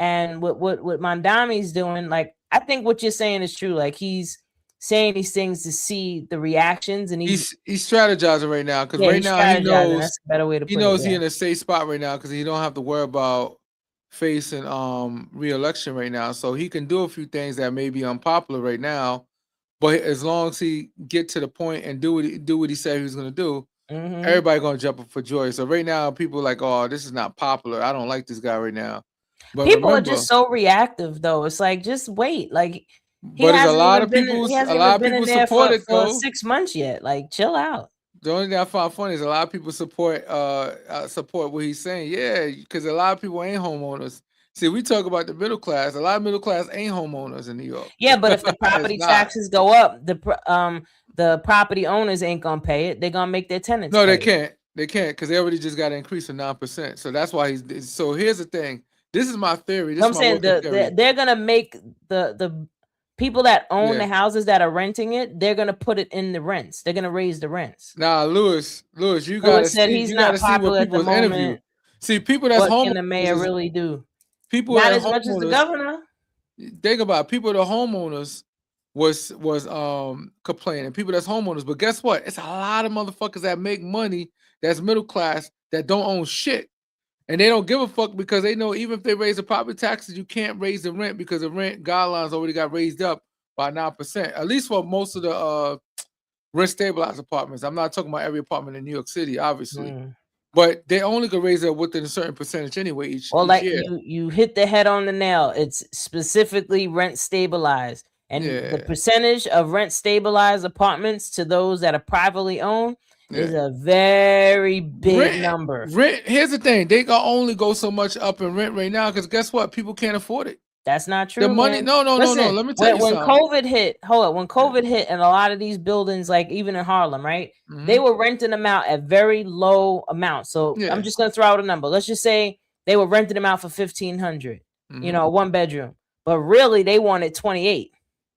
And what Mondami's doing, like I think what you're saying is true. Like he's saying these things to see the reactions, and He's strategizing right now because right he's now strategizing. That's a better way to he put it. knows he Yeah. in a safe spot right now because he don't have to worry about facing re-election right now. So he can do a few things that may be unpopular right now, but as long as he get to the point and do what he said he was gonna do, Mm-hmm. everybody gonna jump up for joy. So right now, people are like, oh, this is not popular. I don't like this guy right now. But People are remember, just so reactive, though. It's like just wait. Like but there's he a hasn't lot even of been people in there support it for though. 6 months yet. Like chill out. The only thing I found funny is a lot of people support what he's saying. Yeah, because a lot of people ain't homeowners. See, we talk about the middle class. A lot of middle class ain't homeowners in New York. Yeah, but if the It's property not. taxes go up, the property owners ain't gonna pay it. They're gonna make their tenants No, pay they it. can't. They can't because they already just got an increase of 9%. So that's why he's. So here's the thing. This is my theory. This No, is I'm my saying working theory. they're gonna make the people that own Yeah. the houses that are renting it, they're gonna put it in the rents. They're gonna raise the rents. Now, Lewis, you gotta Lewis said see. he's You gotta not see what popular at the people's interview. moment. See, people that's What homeowners can the mayor is really do? people Not that as much as the homeowners. governor. Think about it, people that are homeowners was complaining. People that's homeowners, but guess what? It's a lot of motherfuckers that make money that's middle class that don't own shit. And they don't give a fuck because they know even if they raise the property taxes, you can't raise the rent because the rent guidelines already got raised up by 9%. At least for most of the rent stabilized apartments. I'm not talking about every apartment in New York City, obviously. But they only can raise it within a certain percentage anyway each Well, like year. you hit the head on the nail. It's specifically rent stabilized, and the Yeah. percentage of rent stabilized apartments to those that are privately owned is Yeah. a very big number. Rent. Here's the thing: they can only go so much up in rent right now because guess what? People can't afford it. That's not The true, money, man. no. Listen, Let me tell you when something. COVID hit, when COVID hit, and a lot of these buildings, like even in Harlem, right, they Mhm. were renting them out at very low amounts. So I'm Yeah. just gonna throw out a number. Let's just say they were renting them out for 1,500, you Mhm. know, 1 bedroom, but really they wanted 28.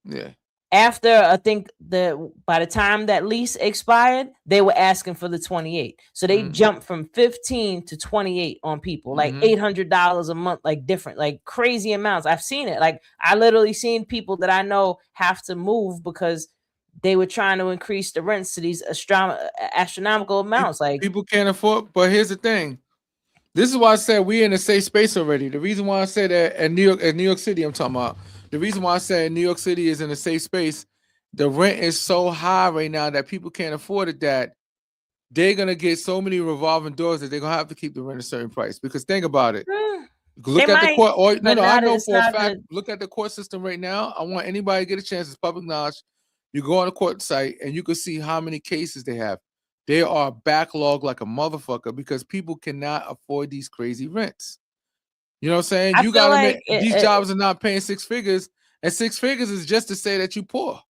Yeah. After I think by the time that lease expired, they were asking for the 28. So they Mhm. jumped from 15 to 28 on people, like Mhm. $800 a month, like different, like crazy amounts. I've seen it. Like I literally seen people that I know have to move because they were trying to increase the rents to these astronomical amounts. Like, People can't afford. But here's the thing. This is why I said we in a safe space already. The reason why I said that in New York City, I'm talking about. The reason why I said New York City is in a safe space. The rent is so high right now that people can't afford it. That they're gonna get so many revolving doors that they're gonna have to keep the rent a certain price. Because think about it. they Look at the might, court. Or, but no, I not. know It's for a not fact. the. Look at the court system right now. I want anybody to get a chance. It's public knowledge. You go on the court site and you can see how many cases they have. They are backlogged like a motherfucker because people cannot afford these crazy rents. You know what I'm saying? I You feel got to like make these jobs are not paying 6 figures, and 6 figures is just to say that you poor.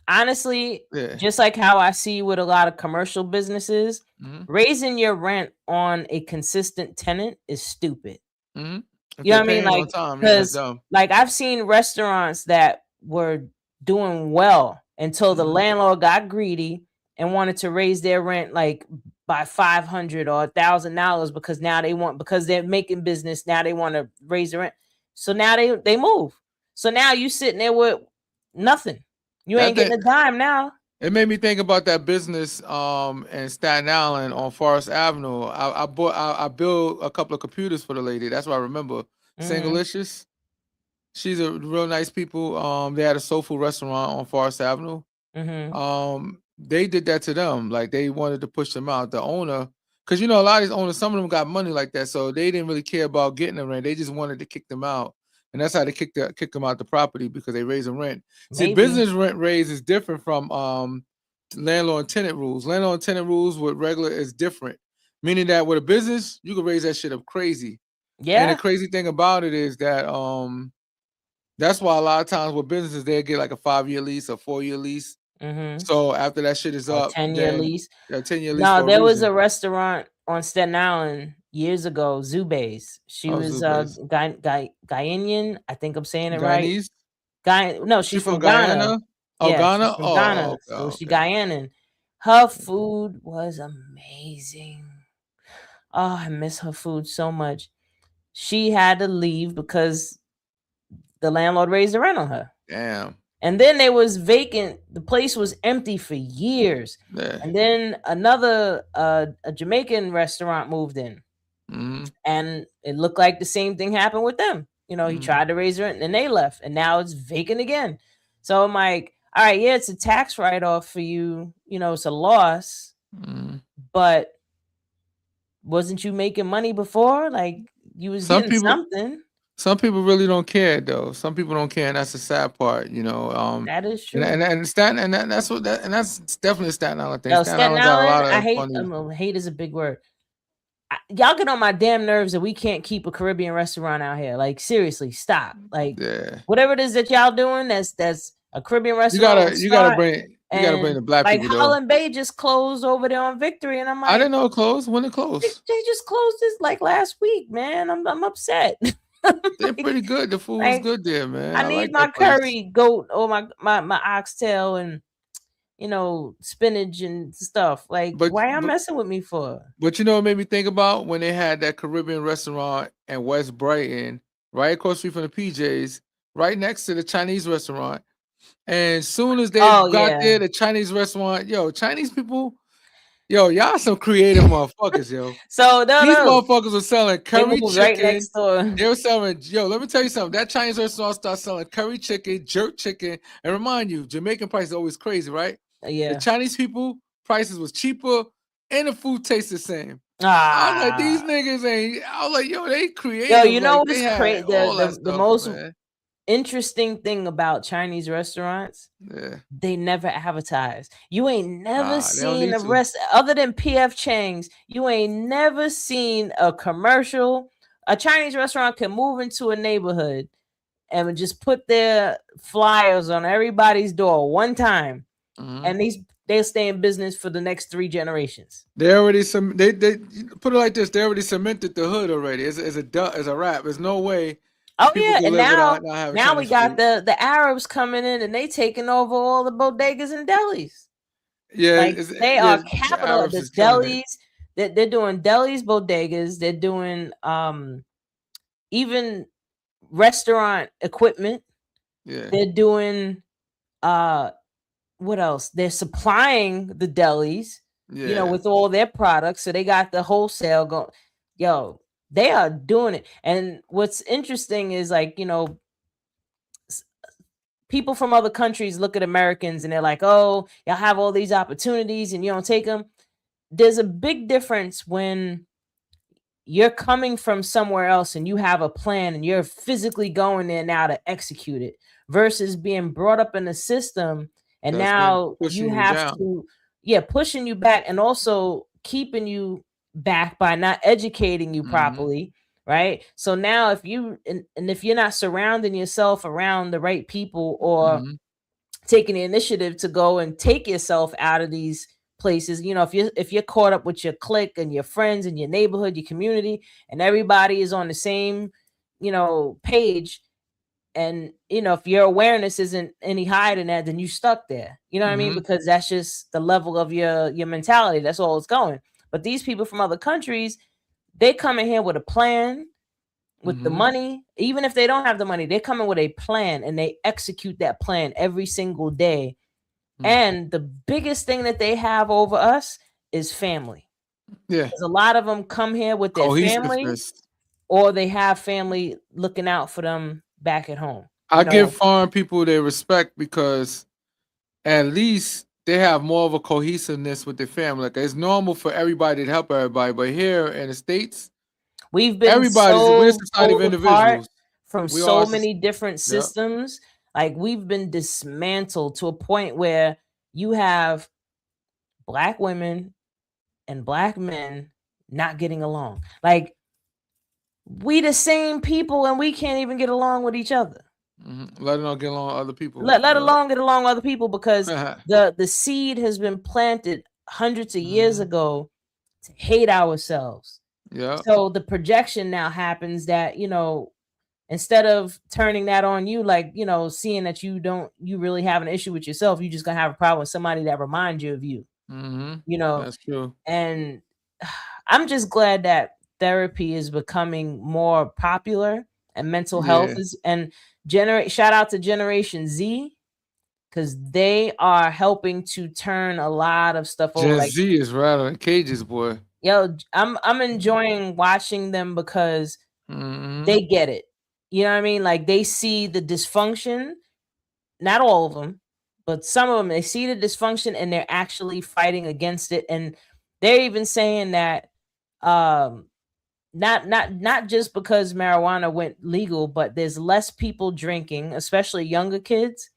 Honestly, Yeah. just like how I see with a lot of commercial businesses, Mhm. raising your rent on a consistent tenant is stupid. Mhm. If You know they're what I mean? paying on Like, time, yeah, it's because dumb. like I've seen restaurants that were doing well until the Mhm. landlord got greedy and wanted to raise their rent like by $500 or $1,000 because they're making business. Now they want to raise the rent. So now they move. So now you sitting there with nothing. You That ain't getting thing, a dime now. it made me think about that business in Staten Island on Forest Avenue. I built a couple of computers for the lady. That's what I remember. Mhm. Singalicious. She's a real nice people. They had a soul food restaurant on Forest Avenue. Mhm. They did that to them. Like they wanted to push them out. The owner, because you know a lot of these owners, some of them got money like that, so they didn't really care about getting them rent. They just wanted to kick them out, and that's how they kick them out the property because they raise the rent. See, Maybe. business rent raise is different from landlord and tenant rules. Landlord and tenant rules with regular is different, meaning that with a business you can raise that shit up crazy. And the Yeah. crazy thing about it is that that's why a lot of times with businesses they get like a 5-year lease, a 4-year lease. Mhm. So after that shit is Or up, 10-year then lease. a 10-year lease No, for a there was reason. a restaurant on Staten Island years ago, Zube's. She Oh, was Zube's. Ghanaian. I think I'm saying it right. Guyanese? No, She she's from from Ghana. Guyana? Oh, Yeah, she's Ghana? from Oh, Ghana. okay, So she okay. Guyanan. Her food was amazing. Oh, I miss her food so much. She had to leave because the landlord raised the rent on her. Damn. And then they was vacant. The place was empty for years. Yeah. And then another a Jamaican restaurant moved in. Mhm. And it looked like the same thing happened with them. You know, he Mhm. tried to raise rent and they left, and now it's vacant again. So I'm like, all right, yeah, it's a tax write-off for you. You know, it's a loss, Mhm. but wasn't you making money before? Like you was Some getting people something. some people really don't care though. Some people don't care, and that's the sad part, you know. That is And true. and, and Staten and that's what that and that's definitely a Staten Island thing. Yo, Staten Staten Island got a Island, lot I of hate. funny. Hate is a big word. Y'all get on my damn nerves that we can't keep a Caribbean restaurant out here. Like seriously, stop. Like Yeah. whatever it is that y'all doing, that's a Caribbean You restaurant gotta would you gotta start. bring you gotta bring And the black like people though. Holland Bay just closed over there on Victory, and I'm I like, didn't know it closed. When it they, closed? they just closed this like last week, man. I'm upset. They're pretty good. The food was Like good there, man. I I need like my that place. curry goat or my oxtail and spinach and stuff. Like But why y'all but messing with me for? but you know what made me think about when they had that Caribbean restaurant in West Brighton, right across the street from the PJs, right next to the Chinese restaurant. And soon as they Oh got yeah, there, the Chinese restaurant, Chinese people, y'all some creative motherfuckers, yo. so These no, motherfuckers were selling they curry moved right chicken. next door. They were selling, let me tell you something. That Chinese restaurant started selling curry chicken, jerk chicken. And remind you, Jamaican price is always crazy, right? The Yeah. Chinese people prices was cheaper and the food tastes the same. I was like, these Ah. niggas ain't. I was like, they Yo, creative. you know Like they what's had crazy? all that The stuff, most man. interesting thing about Chinese restaurants, Yeah. they never advertise. You ain't never Nah, they don't seen need a to. other than PF Chang's. You ain't never seen a commercial. A Chinese restaurant can move into a neighborhood and would just put their flyers on everybody's door one time, and they'll stay in business for the next 3 generations. They already they put it like this. They already cemented the hood already. It's a wrap. There's no way. Oh people yeah, can and live without not having now we Chinese got food. the Arabs coming in, and they taking over all the bodegas and delis. Yeah, Like they are the capital of Arabs the is killing it. delis. They're doing delis, bodegas. They're doing even restaurant equipment. Yeah, They're doing what else? They're supplying the delis, yeah. with all their products. So they got the wholesale going. Yo, they are doing it. And what's interesting is like, people from other countries look at Americans and they're like, oh, y'all have all these opportunities and you don't take them. There's a big difference when you're coming from somewhere else and you have a plan and you're physically going there now to execute it versus being brought up in the system and That's been now pushing you you have down. to, pushing you back and also keeping you back by not educating you properly. Right. So now if you and if you're not surrounding yourself around the right people or taking the initiative to go and take yourself out of these places, if you're caught up with your clique and your friends and your neighborhood, your community, and everybody is on the same, page, and if your awareness isn't any higher than that, then you stuck there. You know what I mean? Because that's just the level of your mentality. That's all it's going. But these people from other countries, they come in here with a plan, with the money. Even if they don't have the money, they come in with a plan and they execute that plan every single day. And the biggest thing that they have over us is family. Yeah, Because a lot of them come here with their family, cohesiveness. or they have family looking out for them back at home. I give foreign people their respect because at least they have more of a cohesiveness with their family. Like it's normal for everybody to help everybody, but here in the States, we've been we're a society of pulled apart individuals. from We are so many different systems. Like we've been dismantled to a point where you have Black women and Black men not getting along. Like we the same people and we can't even get along with each other. Let alone get along with other people. Let alone get along with other people, because the seed has been planted hundreds of years ago to hate ourselves. Yeah. So the projection now happens that, instead of turning that on you, like, seeing that you really have an issue with yourself, you just gonna have a problem with somebody that reminds you of you. That's true. And I'm just glad that therapy is becoming more popular and mental health is, and shout out to Generation Z, because they are helping to turn a lot of stuff over. Gen Z is rattling cages, boy. Yo, I'm enjoying watching them because they get it. You know what I mean? Like they see the dysfunction, not all of them, but some of them, they see the dysfunction and they're actually fighting against it. And they're even saying that not just because marijuana went legal, but there's less people drinking, especially younger kids.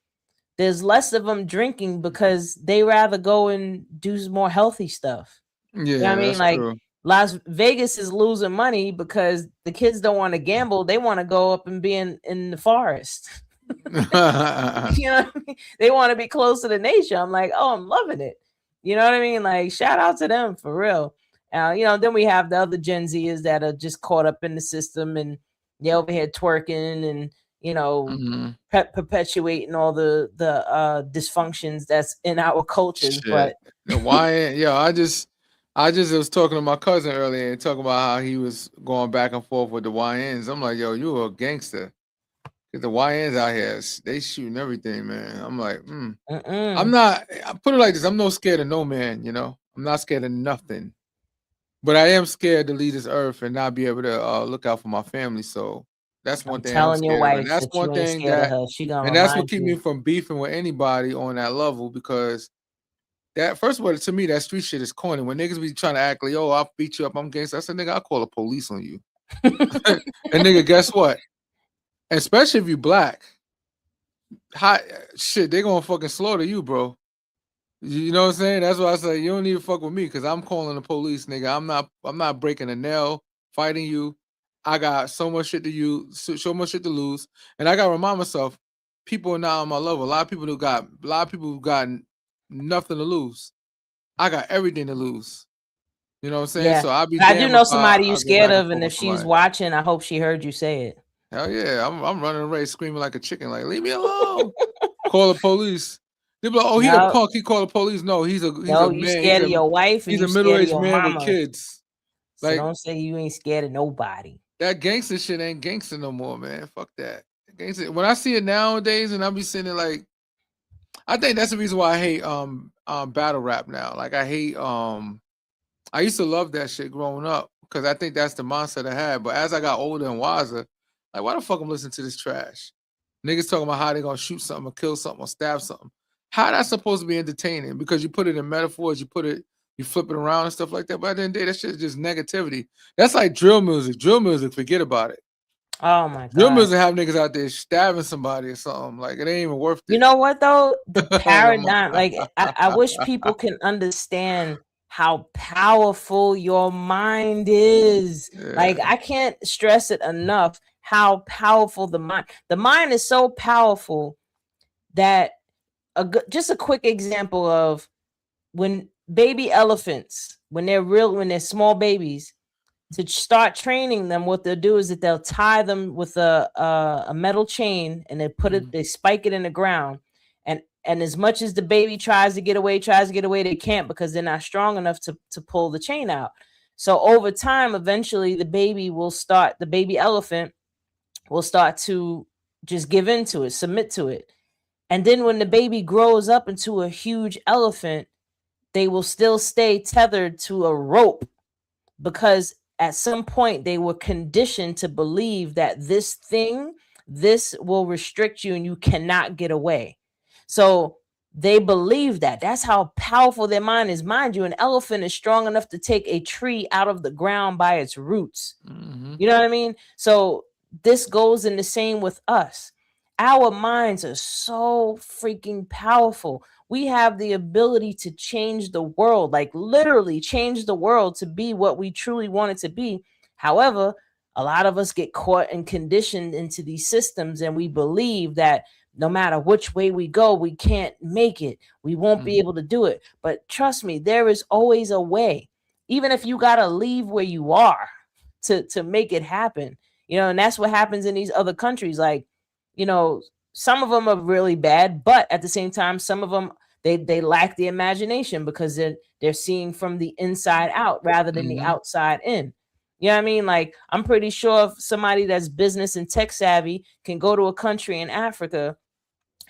There's less of them drinking because they rather go and do more healthy stuff. Yeah, you know what I mean? Like true. Las Vegas is losing money because the kids don't want to gamble. They want to go up and be in the forest. You know what I mean? They want to be close to the nature. I'm like, oh, I'm loving it. You know what I mean? Like, shout out to them for real. Then we have the other Gen Zers that are just caught up in the system and they're over here twerking and perpetuating all the dysfunctions that's in our cultures. Shit. But the YN, I just was talking to my cousin earlier and talking about how he was going back and forth with the YNs. I'm like, yo, you a gangster. Cause the YNs out here, they shooting everything, man. I'm like, I'm not. I put it like this: I'm no scared of no man. I'm not scared of nothing. But I am scared to leave this earth and not be able to look out for my family. So that's one thing. Telling your wife and that's that one you ain't thing scared that, of her. She gonna and that's what remind keep you. me from beefing with anybody on that level, because that, first of all, to me, that street shit is corny. When niggas be trying to act like, yo, I'll beat you up, I'm gangster. I said, nigga, I'll call the police on you. And nigga, guess what? Especially if you black, shit, they gonna fucking slaughter you, bro. You know what I'm saying? That's why I say you don't need to fuck with me, because I'm calling the police, nigga. I'm not breaking a nail, fighting you. I got so much shit to use, so much shit to lose, and I gotta remind myself, people are not on my level. A lot of people who got nothing to lose. I got everything to lose. You know what I'm saying? Yeah. So I'll be But I do damned know if somebody you I go scared back and of, forth and if with she's somebody. watching, I hope she heard you say it. Hell yeah, I'm running a race, screaming like a chicken, like leave me alone. Call the police. They be like, oh, he a No, punk. He called the police. No, he's a no, you man. scared of your wife and He's you a scared of middle-aged your man with mama. kids. So Like don't say you ain't scared of nobody. that gangster shit ain't gangster no more, man. Fuck that. Gangster. When I see it nowadays, and I be sitting there like, I think that's the reason why I hate battle rap now. Like I hate I used to love that shit growing up because I think that's the mindset I had. But as I got older and wiser, like why the fuck I'm listening to this trash? Niggas talking about how they gonna shoot something or kill something or stab something. How that's supposed to be entertaining? Because you put it in metaphors, you flip it around and stuff like that. But at the end of the day, that shit is just negativity. That's like drill music. Drill music, forget about it. Oh my Drill God. music have niggas out there stabbing somebody or something. Like it ain't even worth it. You know what though? The Like, paradigm, like I wish people can understand how powerful your mind is. Like yeah. I can't stress it enough how powerful the mind is so powerful that just a quick example of when baby elephants, when they're small babies, to start training them, what they'll do is that they'll tie them with a metal chain and they spike it in the ground. And as much as the baby tries to get away, they can't because they're not strong enough to pull the chain out. So over time, eventually the baby elephant will start to just give into it, submit to it. And then when the baby grows up into a huge elephant, they will still stay tethered to a rope because at some point they were conditioned to believe that this will restrict you and you cannot get away. So they believe that. That's how powerful their mind is. Mind you, an elephant is strong enough to take a tree out of the ground by its roots. You know what I mean? So this goes in the same with us. Our minds are so freaking powerful. We have the ability to change the world, like literally change the world to be what we truly want it to be. However, a lot of us get caught and conditioned into these systems, and we believe that no matter which way we go, we can't make it. We won't be able to do it. But trust me, there is always a way. Even if you got to leave where you are to make it happen, and that's what happens in these other countries. Like, some of them are really bad, but at the same time, some of them they lack the imagination because they're seeing from the inside out rather than the outside in. You know what I mean? Like, I'm pretty sure if somebody that's business and tech savvy can go to a country in Africa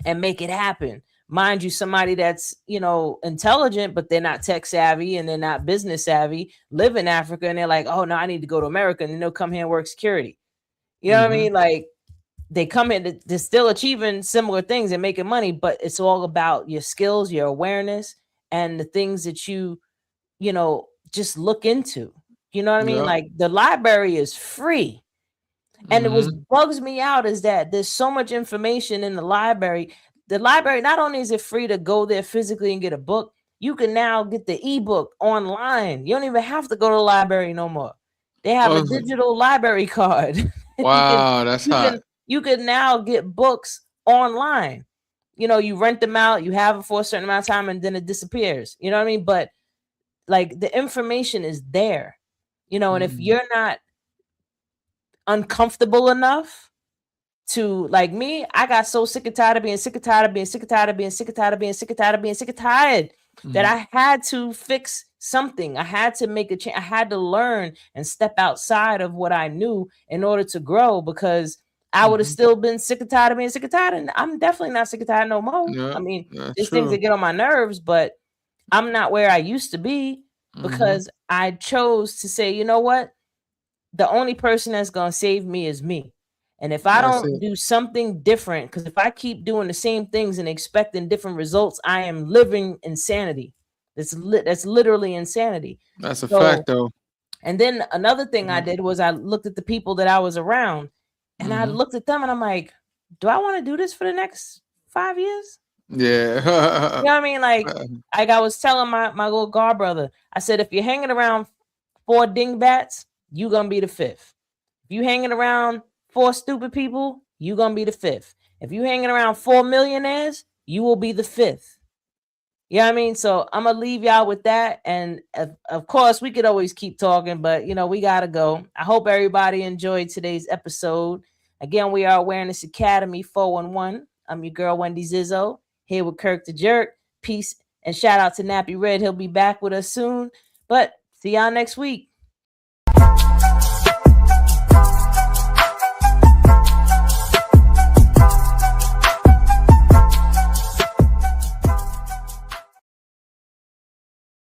and make it happen. Mind you, somebody that's, intelligent, but they're not tech savvy and they're not business savvy, live in Africa and they're like, oh no, I need to go to America, and then they'll come here and work security. You know what I mean? Like, they come in, they're still achieving similar things and making money, but it's all about your skills, your awareness, and the things that you just look into. You know what I mean? Yep. Like, the library is free. And what bugs me out is that there's so much information in the library. The library, not only is it free to go there physically and get a book, you can now get the ebook online. You don't even have to go to the library no more. They have a digital library card. Wow, that's hot. You can now get books online. You rent them out, you have it for a certain amount of time, and then it disappears. You know what I mean? But like, the information is there, and if you're not uncomfortable enough to, like me, I got so sick and tired of being sick and tired of being sick and tired of being sick and tired of being sick and tired of being sick and tired that I had to fix something. I had to make a change. I had to learn and step outside of what I knew in order to grow, because I would have still been sick and tired of being sick and tired. And I'm definitely not sick and tired no more. Yeah, I mean, there's things that get on my nerves, but I'm not where I used to be because I chose to say, you know what? The only person that's going to save me is me. And if I don't do something different, because if I keep doing the same things and expecting different results, I am living insanity. That's literally insanity. That's a fact, though. And then another thing I did was I looked at the people that I was around, and I looked at them and I'm like, do I want to do this for the next 5 years? Yeah. You know what I mean? Like I was telling my little god brother, I said, if you're hanging around 4 dingbats, you're going to be the 5th. If you hanging around 4 stupid people, you're gonna be the 5th. If you hanging around 4 millionaires, you will be the 5th. You know what I mean? So I'm gonna leave y'all with that. And of course, we could always keep talking, but we gotta go. I hope everybody enjoyed today's episode. Again, we are Awareness Academy 411. I'm your girl Wendy Zizzo, here with Kirk the Jerk. Peace and shout out to Nappy Red. He'll be back with us soon. But see y'all next week.